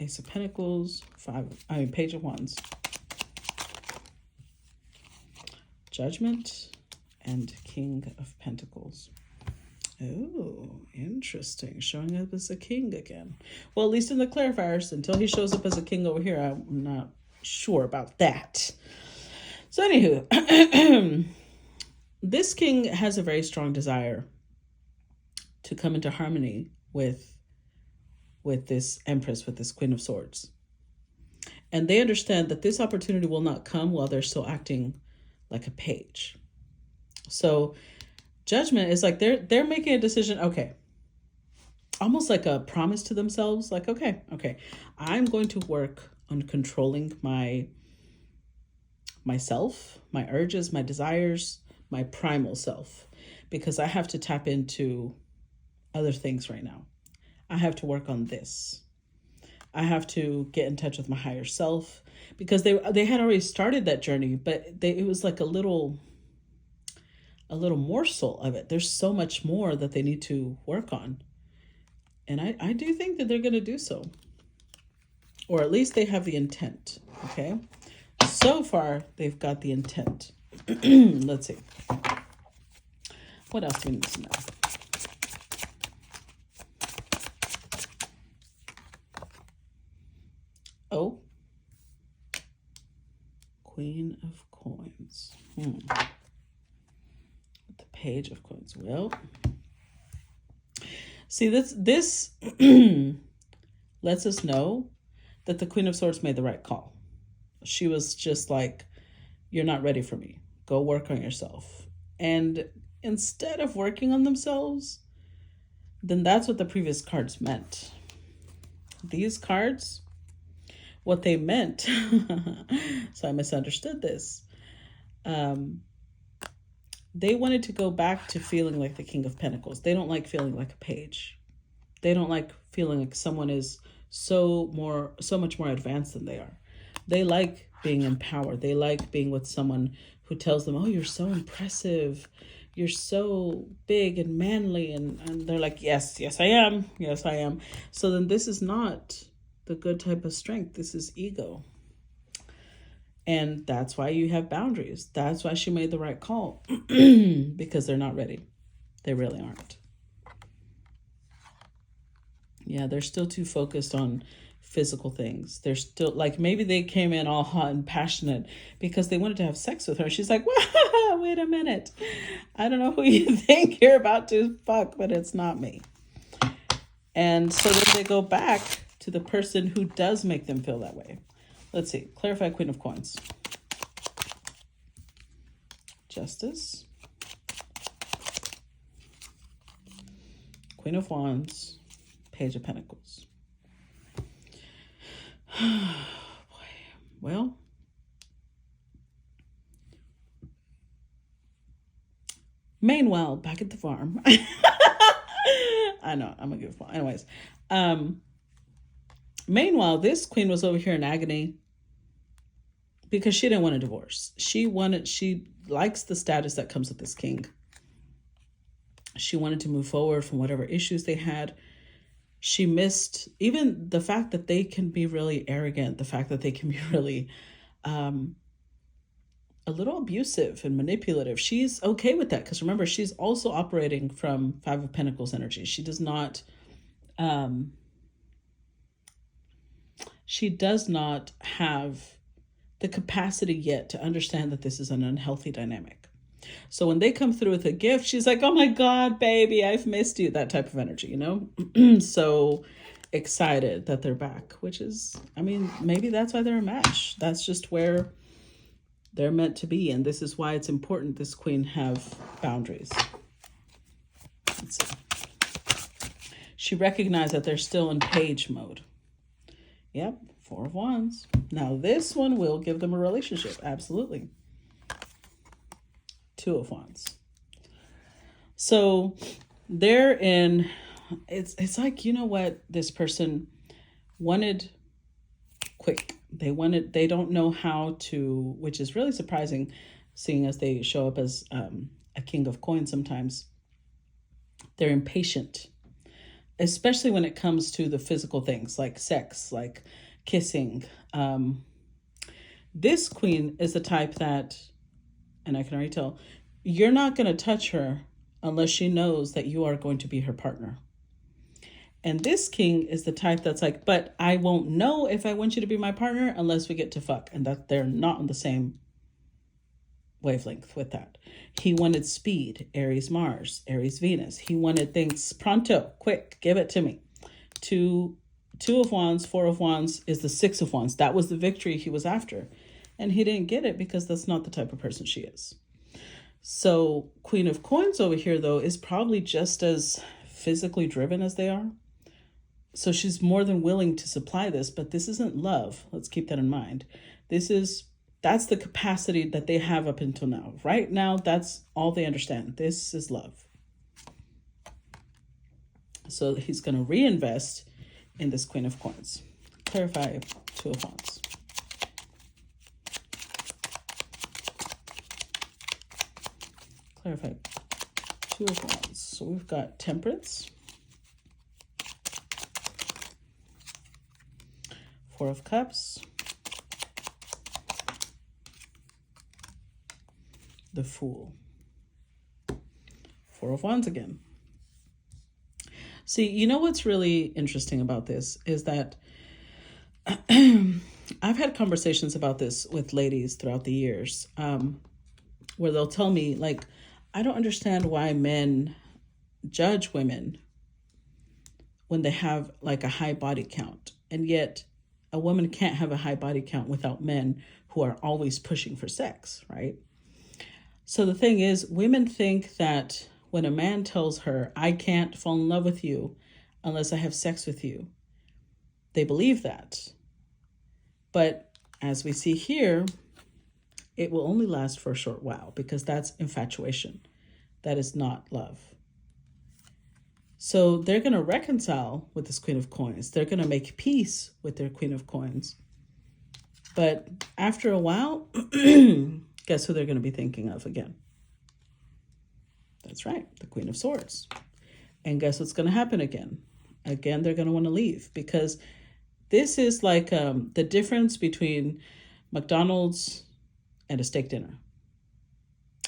Ace of Pentacles, Page of Wands. Judgment and King of Pentacles. Oh, interesting. Showing up as a king again. Well, at least in the clarifiers, until he shows up as a king over here, I'm not sure about that. So anywho, this king has a very strong desire to come into harmony with this Empress, with this Queen of Swords. And they understand that this opportunity will not come while they're still acting like a page. So Judgment is like they're making a decision, okay, almost like a promise to themselves, like, okay, I'm going to work on controlling myself, my urges, my desires, my primal self, because I have to tap into other things right now. I have to work on this. I have to get in touch with my higher self, because they had already started that journey, but it was like a little morsel of it. There's so much more that they need to work on. And I do think that they're going to do so. Or at least they have the intent. Okay. So far, they've got the intent. Let's see. What else do we need to know? Oh. Queen of Coins. The Page of Coins. Well, see, this lets us know that the Queen of Swords made the right call. She was just like, you're not ready for me. Go work on yourself. And instead of working on themselves, then that's what the previous cards meant. These cards, what they meant, so I misunderstood this. They wanted to go back to feeling like the King of Pentacles. They don't like feeling like a page. They don't like feeling like someone is so much more advanced than they are. They like being empowered. They like being with someone who tells them, oh, you're so impressive. You're so big and manly. And they're like, yes, I am. Yes, I am. So then this is not the good type of strength. This is ego. And that's why you have boundaries. That's why she made the right call. Because they're not ready. They really aren't. Yeah, they're still too focused on physical things. They're still like, maybe they came in all hot and passionate because they wanted to have sex with her. She's like, wait a minute. I don't know who you think you're about to fuck, but it's not me. And so then they go back to the person who does make them feel that way. Let's see. Clarify Queen of Coins. Justice. Queen of Wands. Page of Pentacles. Well, meanwhile, back at the farm. I know, I'm gonna give a anyways. Meanwhile, this queen was over here in agony because she didn't want a divorce. She likes the status that comes with this king. She wanted to move forward from whatever issues they had. She missed even the fact that they can be really arrogant, the fact that they can be really a little abusive and manipulative. She's okay with that because remember, she's also operating from Five of Pentacles energy. She does not have the capacity yet to understand that this is an unhealthy dynamic. So when they come through with a gift, she's like, oh my God, baby, I've missed you. That type of energy, you know? So excited that they're back, which is, I mean, maybe that's why they're a match. That's just where they're meant to be. And this is why it's important this queen have boundaries. Let's see. She recognized that they're still in page mode. Yep, Four of Wands. Now this one will give them a relationship. Absolutely. Two of Wands. So they're in, it's like, you know what, this person wanted quick. They don't know how to, which is really surprising, seeing as they show up as a King of Coins sometimes. They're impatient, especially when it comes to the physical things like sex, like kissing. This queen is the type that, and I can already tell, you're not going to touch her unless she knows that you are going to be her partner. And this king is the type that's like, but I won't know if I want you to be my partner unless we get to fuck. And that they're not on the same wavelength with that. He wanted speed, Aries Mars, Aries Venus. He wanted things pronto, quick, give it to me. To Two of Wands, Four of Wands is the Six of Wands. That was the victory he was after. And he didn't get it because that's not the type of person she is. So Queen of Coins over here, though, is probably just as physically driven as they are. So she's more than willing to supply this, but this isn't love. Let's keep that in mind. That's the capacity that they have up until now. Right now, that's all they understand. This is love. So he's going to reinvest in this Queen of Coins. Clarify Two of Wands. Clarify Two of Wands. So we've got Temperance, Four of Cups, the Fool, Four of Wands again. See, you know what's really interesting about this is that I've had conversations about this with ladies throughout the years, where they'll tell me, like, I don't understand why men judge women when they have like a high body count. And yet a woman can't have a high body count without men who are always pushing for sex, right? So the thing is, women think that when a man tells her, I can't fall in love with you unless I have sex with you, they believe that. But as we see here, it will only last for a short while because that's infatuation. That is not love. So they're going to reconcile with this Queen of Coins. They're going to make peace with their Queen of Coins. But after a while, guess who they're going to be thinking of again? That's right, the Queen of Swords. And guess what's going to happen again? Again, they're going to want to leave because this is like the difference between McDonald's and a steak dinner.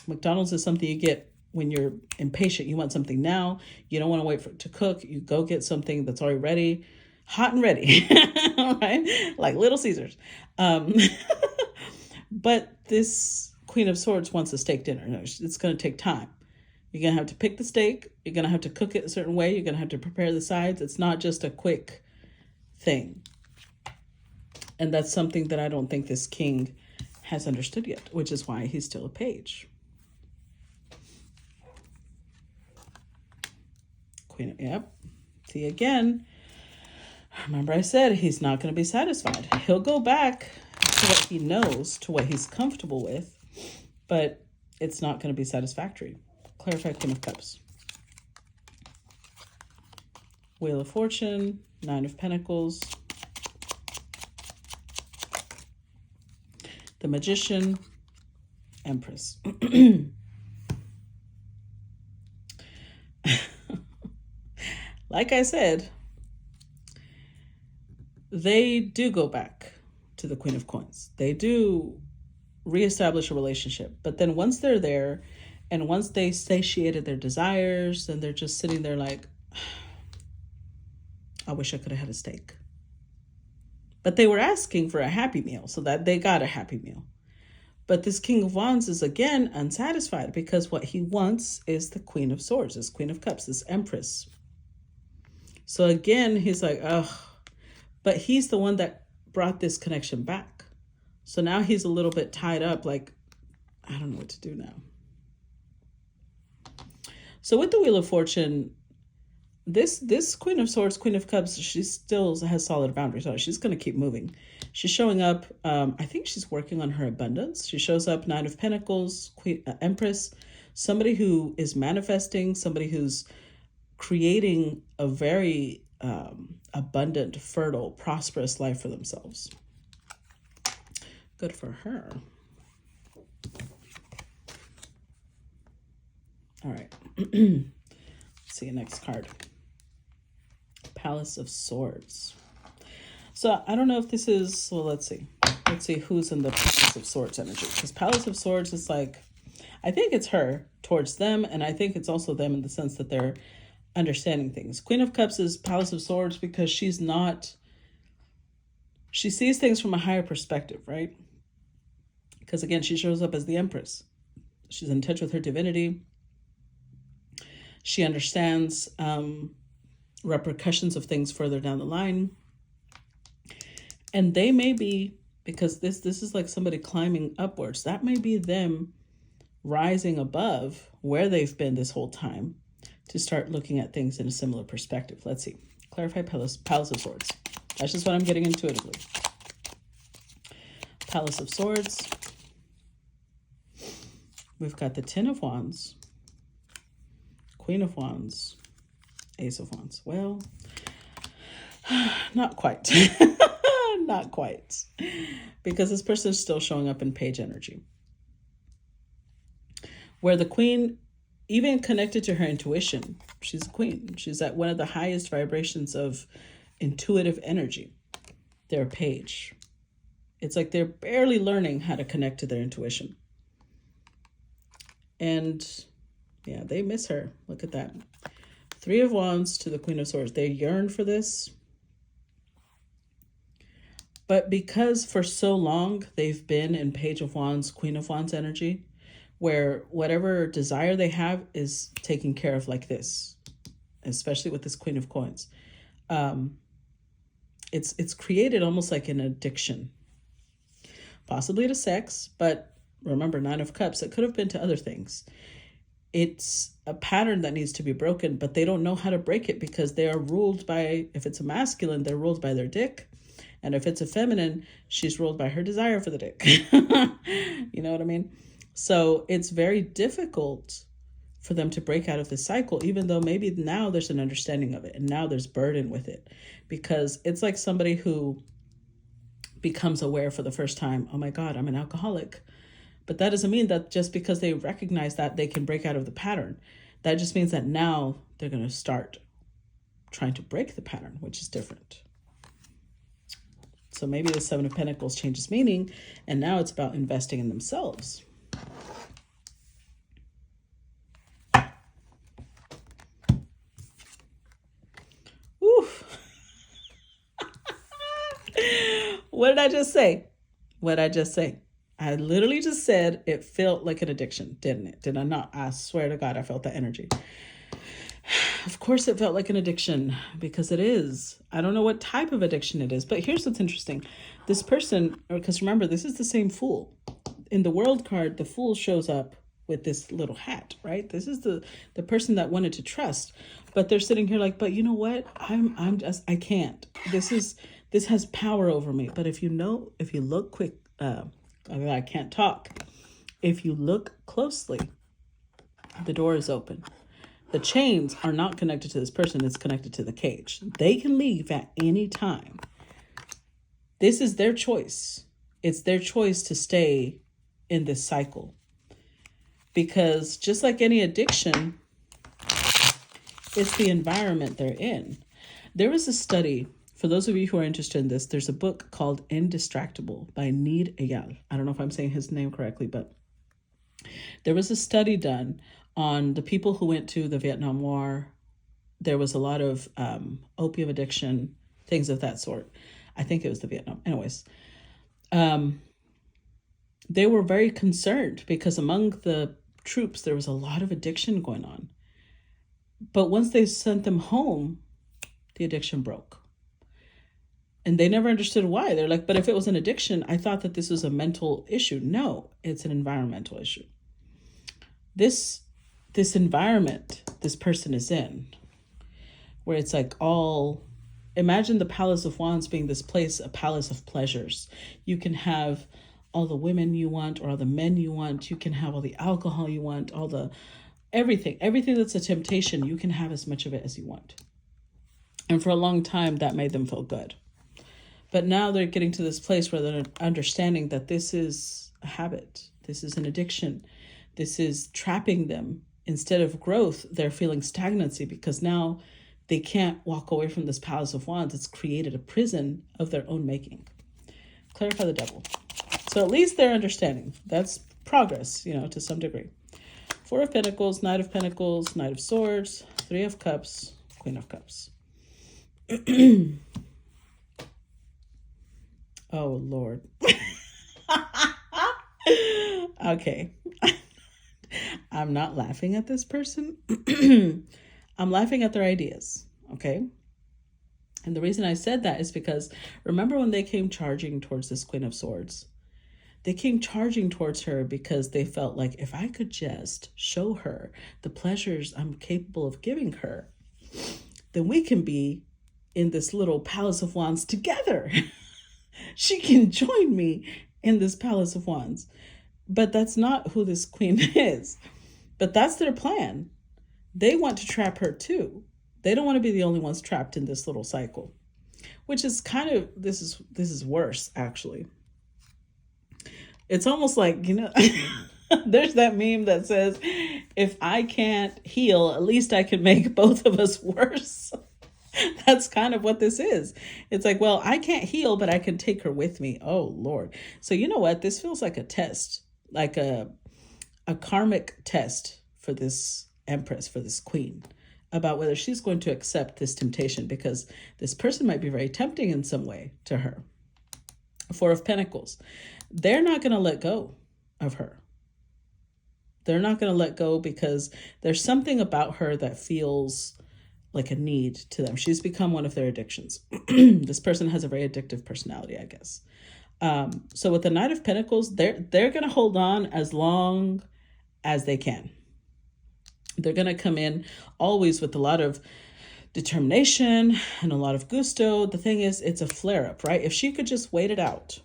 McDonald's is something you get when you're impatient. You want something now. You don't want to wait for it to cook. You go get something that's already ready, hot and ready, right? Like Little Caesars. But this Queen of Swords wants a steak dinner. No, it's going to take time. You're going to have to pick the steak. You're going to have to cook it a certain way. You're going to have to prepare the sides. It's not just a quick thing. And that's something that I don't think this king has understood yet, which is why he's still a page. Queen, yep. See, again, remember I said he's not going to be satisfied. He'll go back to what he knows, to what he's comfortable with, but it's not going to be satisfactory. Clarify Queen of Cups. Wheel of Fortune, Nine of Pentacles, the Magician, Empress. Like I said, they do go back to the Queen of Coins. They do reestablish a relationship. But then once they're there and once they satiated their desires, and they're just sitting there like, I wish I could have had a steak. But they were asking for a happy meal, so that they got a happy meal. But this King of Wands is again unsatisfied because what he wants is the Queen of Swords, this Queen of Cups, this Empress. So again, he's like, ugh. But he's the one that brought this connection back. So now he's a little bit tied up, like, I don't know what to do now. So with the Wheel of Fortune, this Queen of Swords, Queen of Cups, she still has solid boundaries. She's going to keep moving. She's showing up. I think she's working on her abundance. She shows up, Nine of Pentacles, Empress, somebody who is manifesting, somebody who's creating a very abundant, fertile, prosperous life for themselves. Good for her. All right. Let's see, next card. Palace of Swords. So I don't know if this is, well, let's see. Let's see who's in the Palace of Swords energy. Because Palace of Swords is like, I think it's her towards them. And I think it's also them in the sense that they're understanding things. Queen of Cups is Palace of Swords because she sees things from a higher perspective, right? Because again, she shows up as the Empress. She's in touch with her divinity. She understands repercussions of things further down the line. And they may be, because this is like somebody climbing upwards, that may be them rising above where they've been this whole time to start looking at things in a similar perspective. Let's see. Clarify Palace of Swords. That's just what I'm getting intuitively. Palace of Swords. We've got the Ten of Wands, Queen of Wands, Ace of Wands. Well, not quite. Not quite. Because this person is still showing up in page energy. Where the Queen, even connected to her intuition, she's a queen. She's at one of the highest vibrations of intuitive energy. They're a page. It's like they're barely learning how to connect to their intuition. And yeah, they miss her. Look at that. Three of Wands to the Queen of Swords. They yearn for this. But because for so long they've been in Page of Wands, Queen of Wands energy, where whatever desire they have is taken care of like this, especially with this Queen of Coins. It's created almost like an addiction, possibly to sex, but remember, Nine of Cups, it could have been to other things. It's a pattern that needs to be broken, but they don't know how to break it because they are ruled by, if it's a masculine, they're ruled by their dick. And if it's a feminine, she's ruled by her desire for the dick. You know what I mean? So it's very difficult for them to break out of this cycle, even though maybe now there's an understanding of it and now there's burden with it, because it's like somebody who becomes aware for the first time, oh my God, I'm an alcoholic. But that doesn't mean that just because they recognize that they can break out of the pattern. That just means that now they're going to start trying to break the pattern, which is different. So maybe the Seven of Pentacles changes meaning, and now it's about investing in themselves. Oof. What did I just say? What did I just say? I literally just said it felt like an addiction, didn't it? Did I not? I swear to God, I felt that energy. Of course it felt like an addiction, because it is. I don't know what type of addiction it is, but here's what's interesting. This person, because remember, this is the same Fool. In the World card, the Fool shows up with this little hat, right? This is the person that wanted to trust, but they're sitting here like, but you know what? I can't. This has power over me. But if you look quick, I can't talk. If you look closely, the door is open. The chains are not connected to this person. It's connected to the cage. They can leave at any time. This is their choice. It's their choice to stay in this cycle. Because just like any addiction, it's the environment they're in. There was a study, for those of you who are interested in this, there's a book called Indistractable by Need Eyal. I don't know if I'm saying his name correctly, but there was a study done on the people who went to the Vietnam War. There was a lot of opium addiction, things of that sort. I think it was the Vietnam. Anyways, they were very concerned because among the troops, there was a lot of addiction going on. But once they sent them home, the addiction broke. And they never understood why. They're like, but if it was an addiction, I thought that this was a mental issue. No, it's an environmental issue. This environment this person is in, where it's like imagine the Palace of Wands being this place, a palace of pleasures. You can have all the women you want or all the men you want. You can have all the alcohol you want, everything that's a temptation. You can have as much of it as you want. And for a long time, that made them feel good. But now they're getting to this place where they're understanding that this is a habit. This is an addiction. This is trapping them. Instead of growth, they're feeling stagnancy because now they can't walk away from this Palace of Wands. It's created a prison of their own making. Clarify the Devil. So at least they're understanding. That's progress, to some degree. Four of Pentacles, Knight of Pentacles, Knight of Swords, Three of Cups, Queen of Cups. Oh, Lord. Okay. I'm not laughing at this person. I'm laughing at their ideas, okay? And the reason I said that is because remember when they came charging towards this Queen of Swords? They came charging towards her because they felt like if I could just show her the pleasures I'm capable of giving her, then we can be in this little Palace of Wands together. She can join me in this Palace of Wands. But that's not who this queen is. But that's their plan. They want to trap her too. They don't want to be the only ones trapped in this little cycle, which is kind of, this is worse, actually. It's almost like, there's that meme that says, if I can't heal, at least I can make both of us worse. That's kind of what this is. It's like, well, I can't heal, but I can take her with me. Oh, Lord. So you know what? This feels like a test, like a karmic test for this empress, for this queen, about whether she's going to accept this temptation, because this person might be very tempting in some way to her. Four of Pentacles. They're not going to let go of her. They're not going to let go because there's something about her that feels like a need to them. She's become one of their addictions. This person has a very addictive personality, I guess. So with the Knight of Pentacles, they're going to hold on as long as they can. They're going to come in always with a lot of determination and a lot of gusto. The thing is, it's a flare-up, right? If she could just wait it out,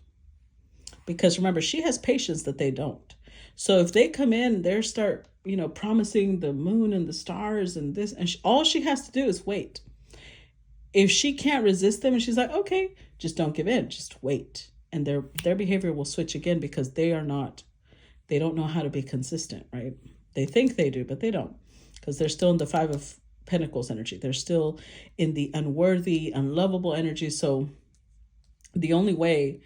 because remember, she has patience that they don't. So if they come in, they start, promising the moon and the stars and this, and all she has to do is wait. If she can't resist them and she's like, okay, just don't give in, just wait. And their behavior will switch again, because they don't know how to be consistent, right? They think they do, but they don't, because they're still in the Five of Pentacles energy. They're still in the unworthy, unlovable energy. So the only way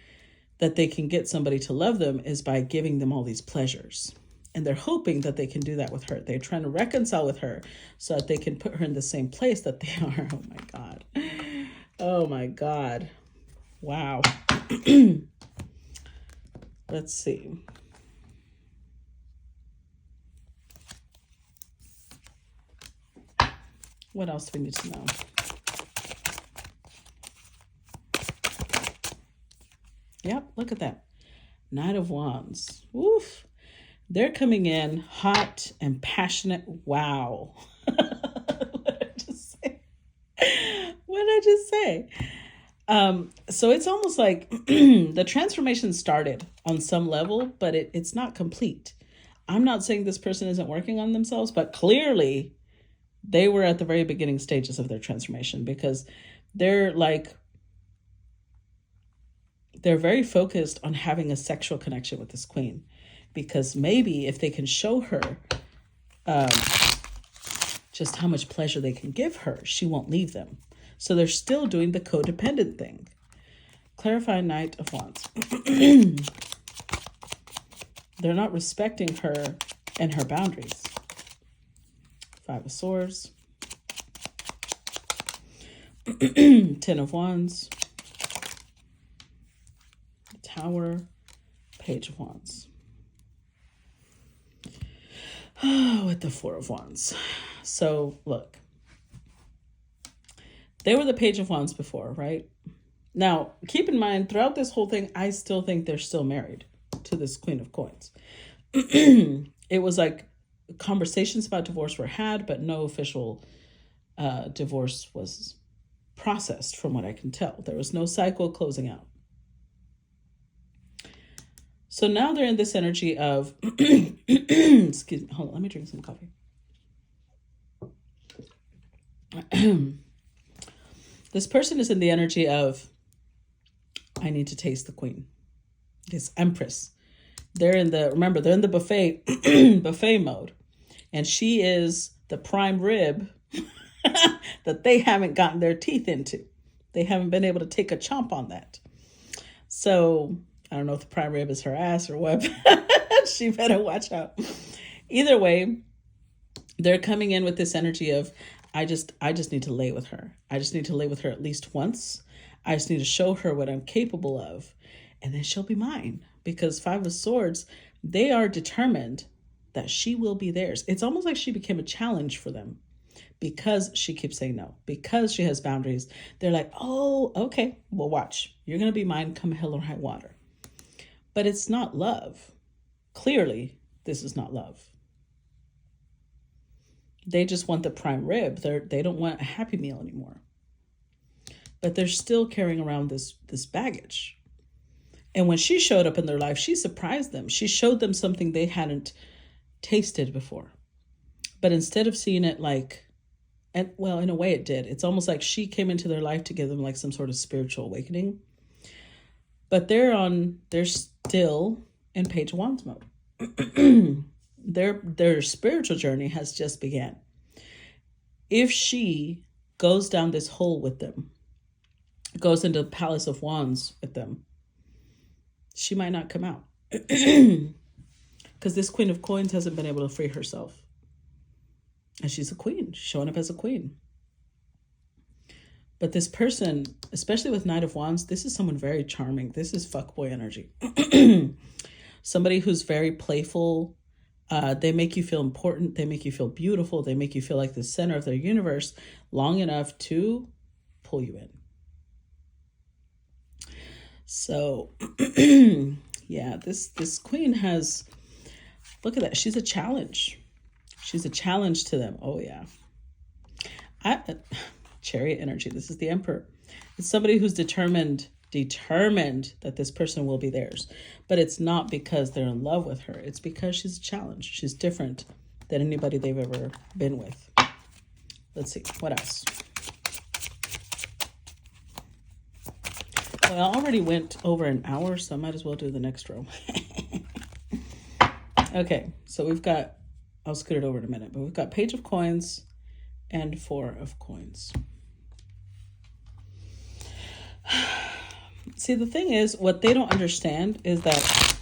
that they can get somebody to love them is by giving them all these pleasures. And they're hoping that they can do that with her. They're trying to reconcile with her so that they can put her in the same place that they are. Oh my God. Oh my God. Wow. Let's see. What else do we need to know? Yep, look at that. Knight of Wands. Woof. They're coming in hot and passionate. Wow. What did I just say? What did I just say? So it's almost like the transformation started on some level, but it's not complete. I'm not saying this person isn't working on themselves, but clearly they were at the very beginning stages of their transformation, because they're very focused on having a sexual connection with this queen, because maybe if they can show her just how much pleasure they can give her, she won't leave them. So they're still doing the codependent thing. Clarify Knight of Wands. They're not respecting her and her boundaries. Five of Swords. 10 of Wands. Tower. Page of Wands. With the Four of Wands. So look, they were the Page of Wands before, right? Now, keep in mind, throughout this whole thing, I still think they're still married to this Queen of Coins. It was like conversations about divorce were had, but no official divorce was processed, from what I can tell. There was no cycle closing out. So now they're in this energy of, excuse me, hold on, let me drink some coffee. This person is in the energy of, I need to taste the queen, this empress. They're in the buffet mode. And she is the prime rib that they haven't gotten their teeth into. They haven't been able to take a chomp on that. So I don't know if the prime rib is her ass or what. She better watch out. Either way, they're coming in with this energy of, I just need to lay with her. I just need to lay with her at least once. I just need to show her what I'm capable of, and then she'll be mine. Because Five of Swords, they are determined that she will be theirs. It's almost like she became a challenge for them. because she keeps saying no, because she has boundaries. They're like, oh, okay, well, watch. You're going to be mine come hell or high water. But it's not love. Clearly, this is not love. They just want the prime rib. They don't want a Happy Meal anymore. But they're still carrying around this baggage. And when she showed up in their life, she surprised them. She showed them something they hadn't tasted before. But instead of seeing it like, and well, in a way it did. It's almost like she came into their life to give them like some sort of spiritual awakening. But they're still in Page of Wands mode. Their spiritual journey has just began. If she goes down this hole with them, goes into the Palace of Wands with them, she might not come out. Because this Queen of Coins hasn't been able to free herself. And she's a queen, showing up as a queen. But this person, especially with Knight of Wands, this is someone very charming. This is fuckboy energy. Somebody who's very playful. They make you feel important. They make you feel beautiful. They make you feel like the center of their universe long enough to pull you in. So, yeah, this queen has, look at that. She's a challenge. She's a challenge to them. Oh, yeah. Chariot energy. This is the Emperor. It's somebody who's determined that this person will be theirs. But it's not because they're in love with her. It's because she's a challenge. She's different than anybody they've ever been with. Let's see. What else? Well, I already went over an hour, so I might as well do the next row. Okay, so we've got, I'll scoot it over in a minute, but we've got Page of Coins and Four of Coins. See, the thing is, what they don't understand is that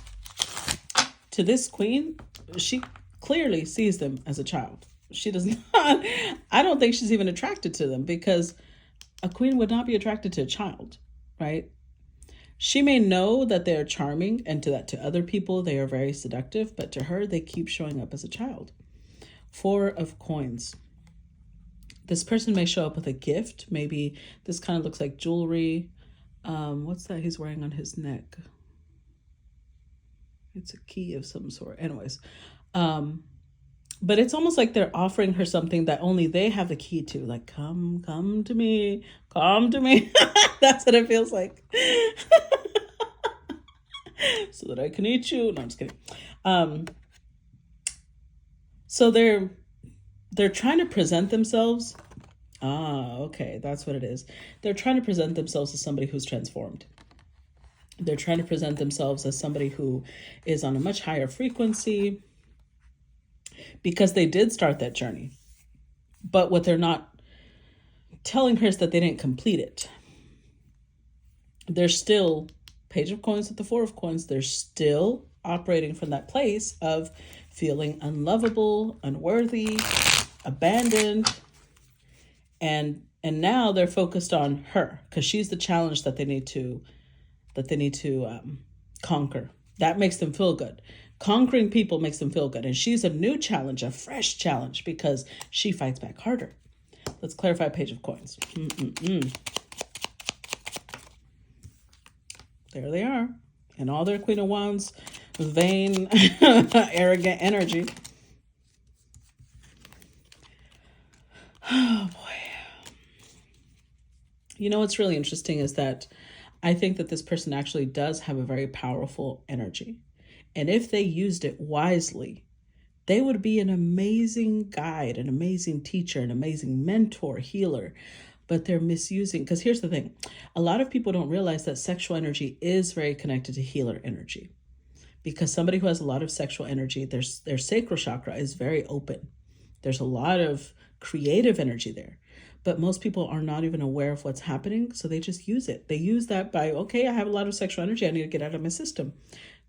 to this queen, she clearly sees them as a child. She does not, I don't think she's even attracted to them, because a queen would not be attracted to a child, right? She may know that they are charming, and to other people they are very seductive, but to her they keep showing up as a child. Four of Coins. This person may show up with a gift. Maybe this kind of looks like jewelry. What's that he's wearing on his neck? It's a key of some sort. Anyways, but it's almost like they're offering her something that only they have the key to. Like, come to me, come to me. That's what it feels like. So that I can eat you. No, I'm just kidding. So they're trying to present themselves. Okay, that's what it is. They're trying to present themselves as somebody who's transformed. They're trying to present themselves as somebody who is on a much higher frequency, because they did start that journey. But what they're not telling her is that they didn't complete it. They're still Page of Coins with the Four of Coins. They're still operating from that place of feeling unlovable, unworthy, abandoned. And now they're focused on her, because she's the challenge that they need to conquer. That makes them feel good. Conquering people makes them feel good. And she's a new challenge, a fresh challenge, because she fights back harder. Let's clarify Page of Coins. There they are. And all their Queen of Wands, vain, arrogant energy. Oh, boy. You know what's really interesting is that I think that this person actually does have a very powerful energy. And if they used it wisely, they would be an amazing guide, an amazing teacher, an amazing mentor, healer. But they're misusing, because here's the thing. A lot of people don't realize that sexual energy is very connected to healer energy. Because somebody who has a lot of sexual energy, their sacral chakra is very open. There's a lot of creative energy there. But most people are not even aware of what's happening, so they just use it. They use that by, okay, I have a lot of sexual energy, I need to get out of my system.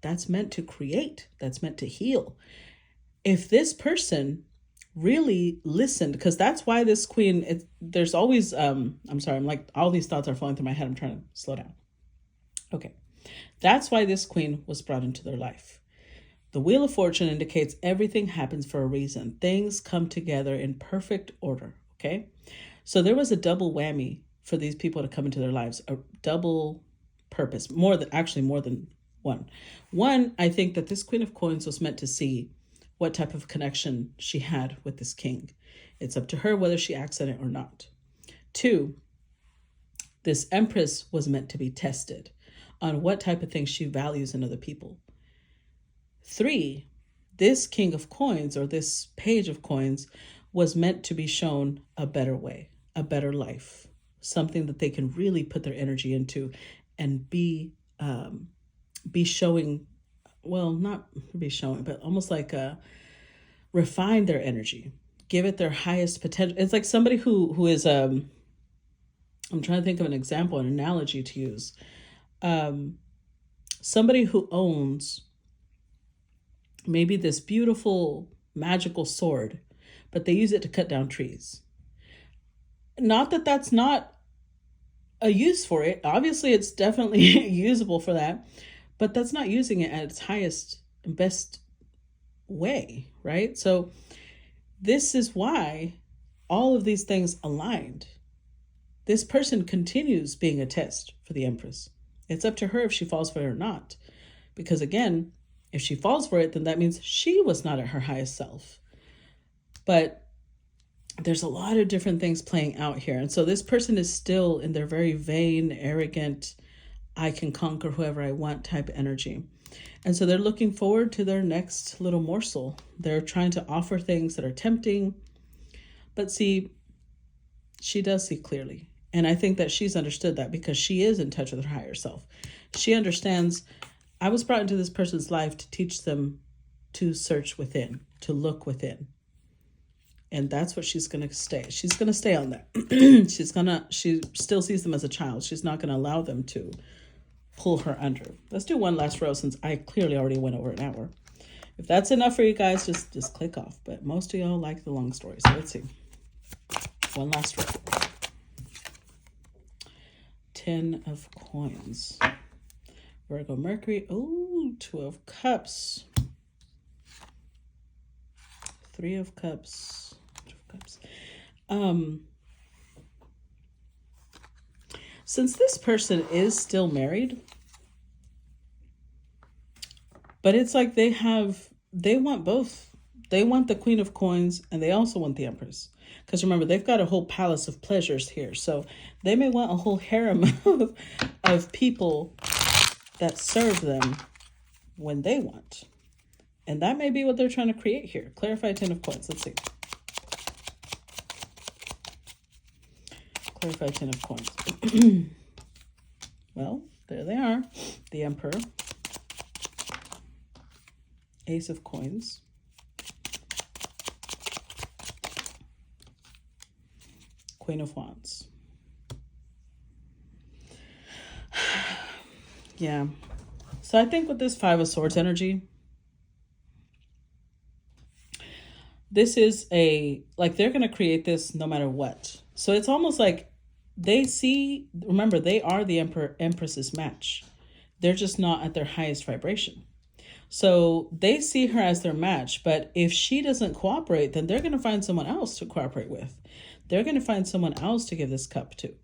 That's meant to create. That's meant to heal. If this person really listened, because that's why this queen, there's always, I'm sorry, I'm like, all these thoughts are flowing through my head. I'm trying to slow down. Okay. That's why this queen was brought into their life. The Wheel of Fortune indicates everything happens for a reason. Things come together in perfect order. Okay. So there was a double whammy for these people to come into their lives, a double purpose, more than one. One, I think that this Queen of Coins was meant to see what type of connection she had with this king. It's up to her whether she acts on it or not. Two, this Empress was meant to be tested on what type of things she values in other people. Three, this King of Coins or this Page of Coins was meant to be shown a better way, a better life, something that they can really put their energy into and be showing, well, not be showing, but almost like refine their energy, give it their highest potential. It's like somebody who is, I'm trying to think of an example, an analogy to use. Somebody who owns maybe this beautiful magical sword, but they use it to cut down trees. Not that that's not a use for it. Obviously, it's definitely usable for that, but that's not using it at its highest and best way, right? So this is why all of these things aligned. This person continues being a test for the Empress. It's up to her if she falls for it or not. Because again, if she falls for it, then that means she was not at her highest self. But there's a lot of different things playing out here. And so this person is still in their very vain, arrogant, I can conquer whoever I want type energy. And so they're looking forward to their next little morsel. They're trying to offer things that are tempting. But see, she does see clearly. And I think that she's understood that because she is in touch with her higher self. She understands, I was brought into this person's life to teach them to search within, to look within. And that's what she's going to stay. She's going to stay on that. She still sees them as a child. She's not going to allow them to pull her under. Let's do one last row since I clearly already went over an hour. If that's enough for you guys, just click off. But most of y'all like the long story. So let's see. One last row. 10 of Coins. Virgo, Mercury. Oh, 2 of Cups. 3 of Cups. 2 of Cups. Since this person is still married, but it's like they want both. They want the Queen of Coins and they also want the Empress. Because remember, they've got a whole palace of pleasures here. So they may want a whole harem of people that serve them when they want. And that may be what they're trying to create here. Clarify 10 of Coins. Let's see. Clarify 10 of Coins. Well, there they are. The Emperor. Ace of Coins. Queen of Wands. Yeah. So I think with this 5 of Swords energy, this is like they're going to create this no matter what. So it's almost like they see, remember, they are the Empress's match. They're just not at their highest vibration. So they see her as their match, but if she doesn't cooperate, then they're going to find someone else to cooperate with. They're going to find someone else to give this cup to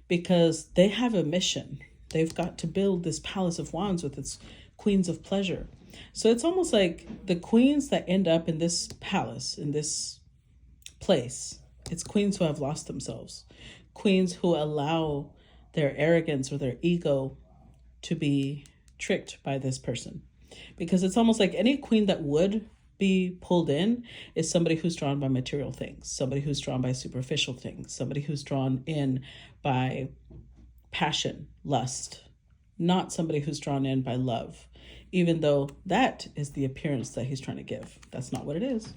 because they have a mission. They've got to build this Palace of Wands with its queens of pleasure. So it's almost like the queens that end up in this palace, in this place, it's queens who have lost themselves. Queens who allow their arrogance or their ego to be tricked by this person. Because it's almost like any queen that would be pulled in is somebody who's drawn by material things, somebody who's drawn by superficial things, somebody who's drawn in by passion, lust, not somebody who's drawn in by love, even though that is the appearance that he's trying to give. That's not what it is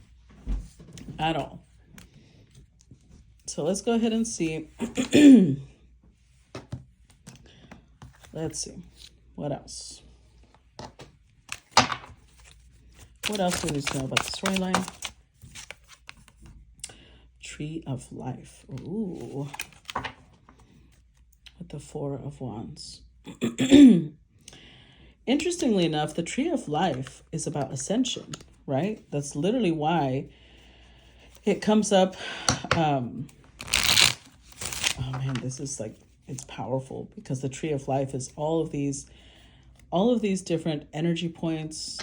at all. So let's go ahead and see. Let's see. What else? What else do we need to know about the storyline? Tree of Life. Ooh. With the 4 of Wands. Interestingly enough, the Tree of Life is about ascension, right? That's literally why it comes up Oh man, this is like, it's powerful because the tree of life is all of these different energy points.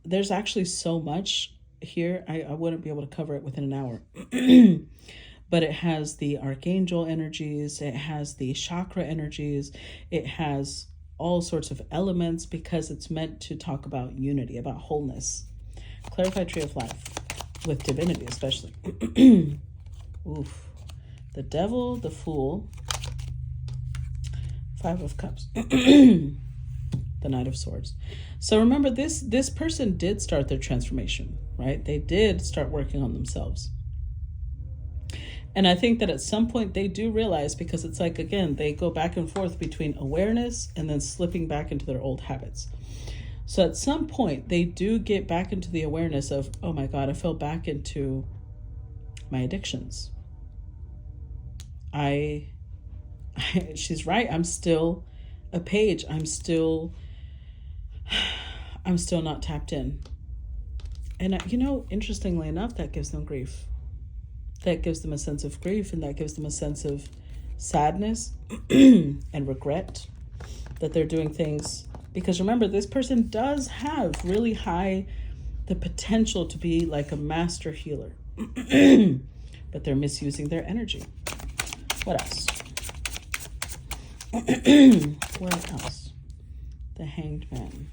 There's actually so much here. I wouldn't be able to cover it within an hour. But it has the archangel energies, it has the chakra energies, it has all sorts of elements because it's meant to talk about unity, about wholeness. Clarified tree of life with divinity, especially. Oof. The devil, the fool, 5 of cups, the Knight of Swords. So remember, this person did start their transformation, right? They did start working on themselves. And I think that at some point they do realize, because it's like, again, they go back and forth between awareness and then slipping back into their old habits. So at some point they do get back into the awareness of, oh my God, I fell back into my addictions. She's right. I'm still a page. I'm still not tapped in. And interestingly enough, that gives them grief. That gives them a sense of grief, and that gives them a sense of sadness and regret that they're doing things. Because remember, this person does have really high, the potential to be like a master healer, but they're misusing their energy. What else? What else? The Hanged Man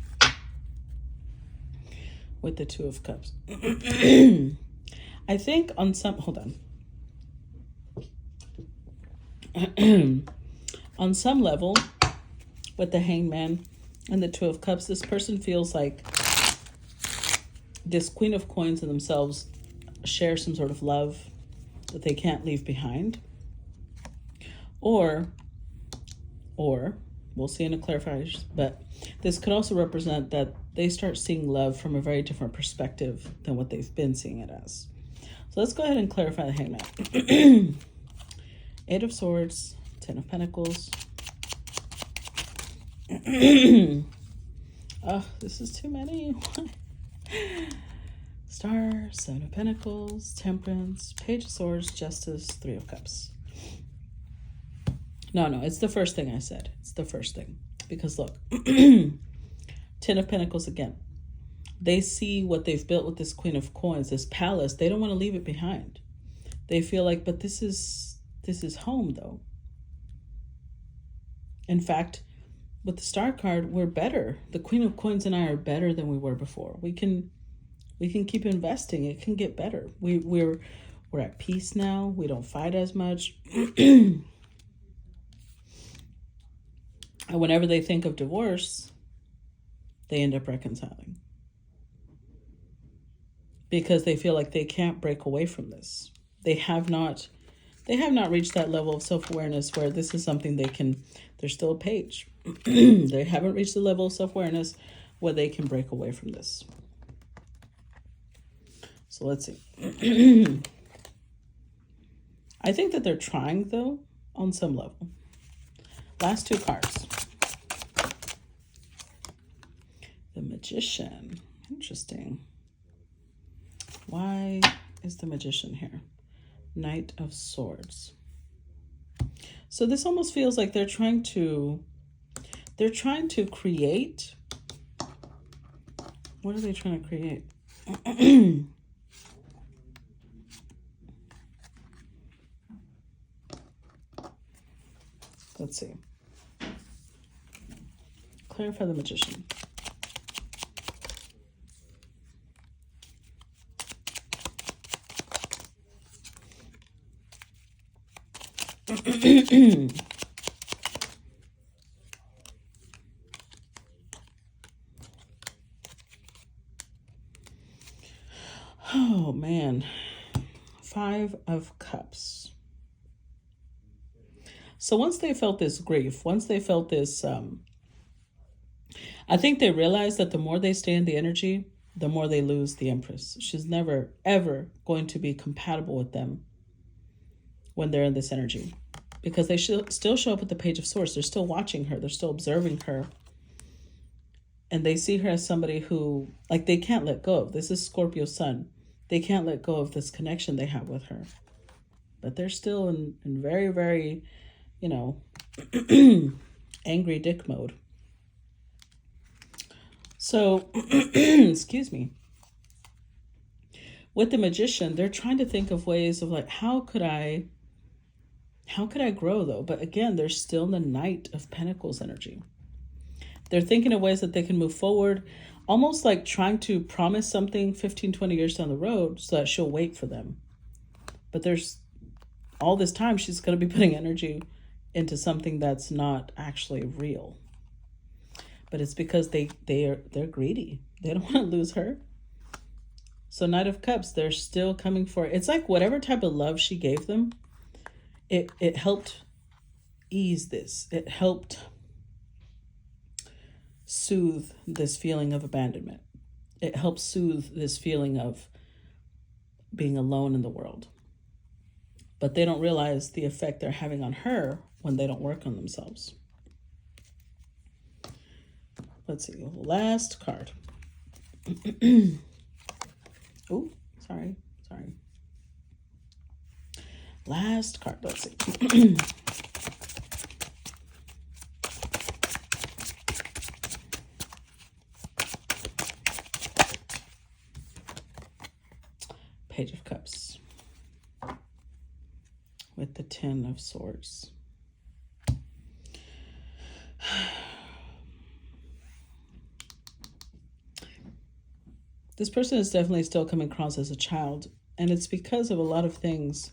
with the 2 of Cups. I think on some, hold on. On some level, with the Hanged Man and the 2 of Cups, this person feels like this Queen of Coins in themselves share some sort of love that they can't leave behind. Or we'll see in the clarifiers, but this could also represent that they start seeing love from a very different perspective than what they've been seeing it as. So let's go ahead and clarify the Hangman. 8 of Swords, 10 of Pentacles. Oh, this is too many. Star, 7 of Pentacles, Temperance, Page of Swords, Justice, 3 of Cups. No, it's the first thing I said. It's the first thing. Because look, 10 of Pentacles again. They see what they've built with this Queen of Coins, this palace. They don't want to leave it behind. They feel like, but this is home though. In fact, with the Star card, we're better. The Queen of Coins and I are better than we were before. We can keep investing. It can get better. We're at peace now. We don't fight as much. And whenever they think of divorce, they end up reconciling. Because they feel like they can't break away from this. They have not reached that level of self-awareness where this is something they're still a page. They haven't reached the level of self-awareness where they can break away from this. So let's see. I think that they're trying though, on some level. Last 2 cards. The Magician. Interesting. Why is the Magician here? Knight of Swords. So this almost feels like they're trying to create. What are they trying to create? Let's see. Clarify the Magician. Oh man, 5 of Cups. So once they felt this grief, once they felt this, I think they realized that the more they stay in the energy, the more they lose the Empress. She's never, ever going to be compatible with them when they're in this energy. Because they still show up with the Page of Swords. They're still watching her. They're still observing her. And they see her as somebody who, like, they can't let go of. This is Scorpio Sun. They can't let go of this connection they have with her. but they're still in very, very, you know, angry dick mode. So, excuse me. With the Magician, they're trying to think of ways of like, how could I grow though? But again, they're still in the Knight of Pentacles energy. They're thinking of ways that they can move forward, almost like trying to promise something 15, 20 years down the road so that she'll wait for them. But there's all this time she's going to be putting energy into something that's not actually real. But it's because they're greedy. They don't want to lose her. So Knight of Cups, they're still coming for it. It's like whatever type of love she gave them, it helped ease this. It helped soothe this feeling of abandonment. It helps soothe this feeling of being alone in the world. But they don't realize the effect they're having on her when they don't work on themselves. Let's see, last card. Oh, sorry. Last card, let's see. Page of Cups with the Ten of Swords. This person is definitely still coming across as a child, and it's because of a lot of things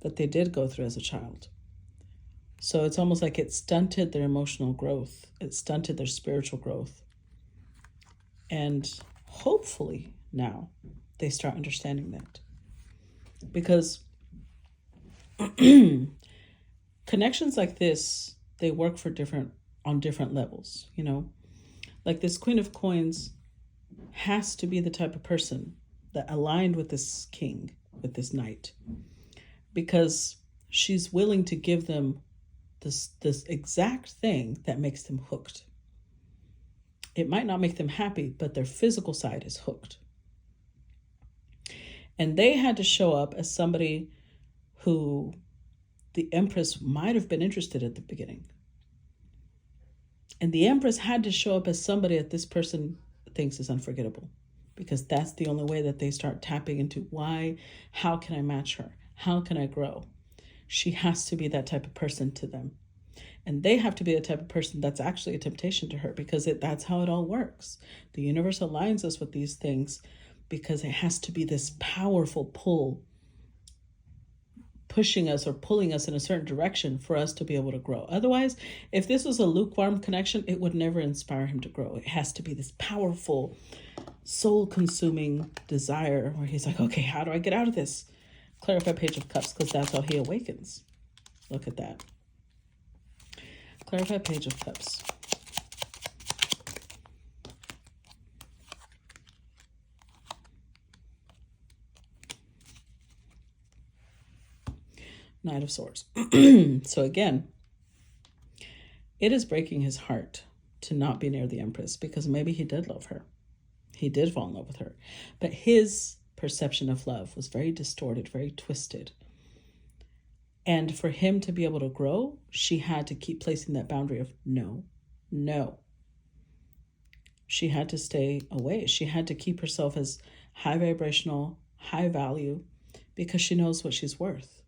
that they did go through as a child. So it's almost like it stunted their emotional growth. It stunted their spiritual growth. And hopefully now they start understanding that. Because connections like this, they work for on different levels, you know? Like this Queen of Coins has to be the type of person that aligned with this king, with this knight, because she's willing to give them this exact thing that makes them hooked. It might not make them happy, but their physical side is hooked. And they had to show up as somebody who the Empress might have been interested at the beginning. And the Empress had to show up as somebody that this person thinks is unforgettable, because that's the only way that they start tapping into how can I match her? How can I grow? She has to be that type of person to them. And they have to be the type of person that's actually a temptation to her, because that's how it all works. The universe aligns us with these things because it has to be this powerful pull, pushing us or pulling us in a certain direction for us to be able to grow. Otherwise, if this was a lukewarm connection, it would never inspire him to grow. It has to be this powerful, soul-consuming desire where he's like, okay, how do I get out of this? Clarify Page of Cups, because that's how he awakens. Look at that. Clarify Page of Cups. Knight of Swords. So again, it is breaking his heart to not be near the Empress, because maybe he did love her. He did fall in love with her. But his perception of love was very distorted, very twisted. And for him to be able to grow, she had to keep placing that boundary of no. She had to stay away. She had to keep herself as high vibrational, high value, because she knows what she's worth.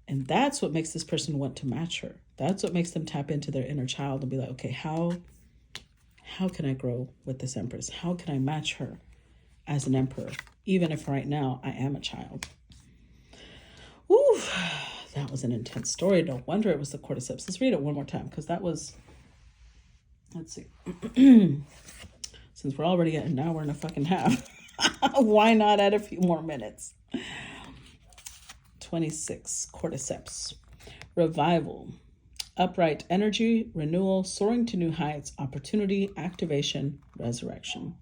And that's what makes this person want to match her. That's what makes them tap into their inner child and be like, okay, how can I grow with this Empress? How can I match her as an emperor? Even if right now I am a child. Woo, that was an intense story. No wonder it was the cordyceps. Let's read it one more time, because that was, let's see. Since we're already at an hour and a fucking half, why not add a few more minutes? 26, cordyceps. Revival. Upright energy, renewal, soaring to new heights, opportunity, activation, resurrection.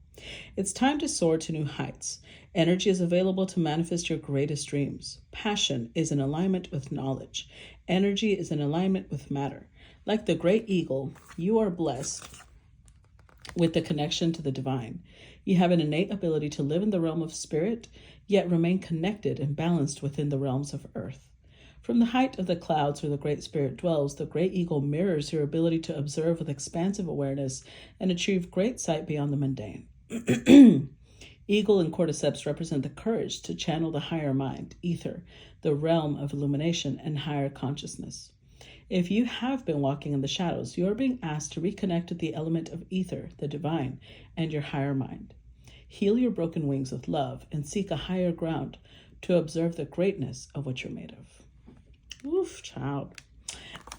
It's time to soar to new heights. Energy is available to manifest your greatest dreams. Passion is in alignment with knowledge. Energy is in alignment with matter. Like the great eagle, you are blessed with the connection to the divine. You have an innate ability to live in the realm of spirit, yet remain connected and balanced within the realms of earth. From the height of the clouds where the Great Spirit dwells, the Great Eagle mirrors your ability to observe with expansive awareness and achieve great sight beyond the mundane. Eagle and cordyceps represent the courage to channel the higher mind, ether, the realm of illumination and higher consciousness. If you have been walking in the shadows, you are being asked to reconnect with the element of ether, the divine, and your higher mind. Heal your broken wings with love and seek a higher ground to observe the greatness of what you're made of. Oof, child.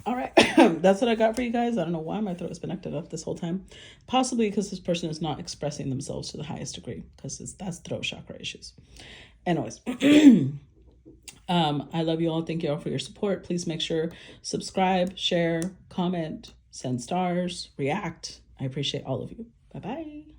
All right, that's what I got for you guys. I don't know why my throat has been acted up this whole time. Possibly because this person is not expressing themselves to the highest degree, because that's throat chakra issues. Anyways, I love you all. Thank you all for your support. Please make sure subscribe, share, comment, send stars, react. I appreciate all of you. Bye-bye.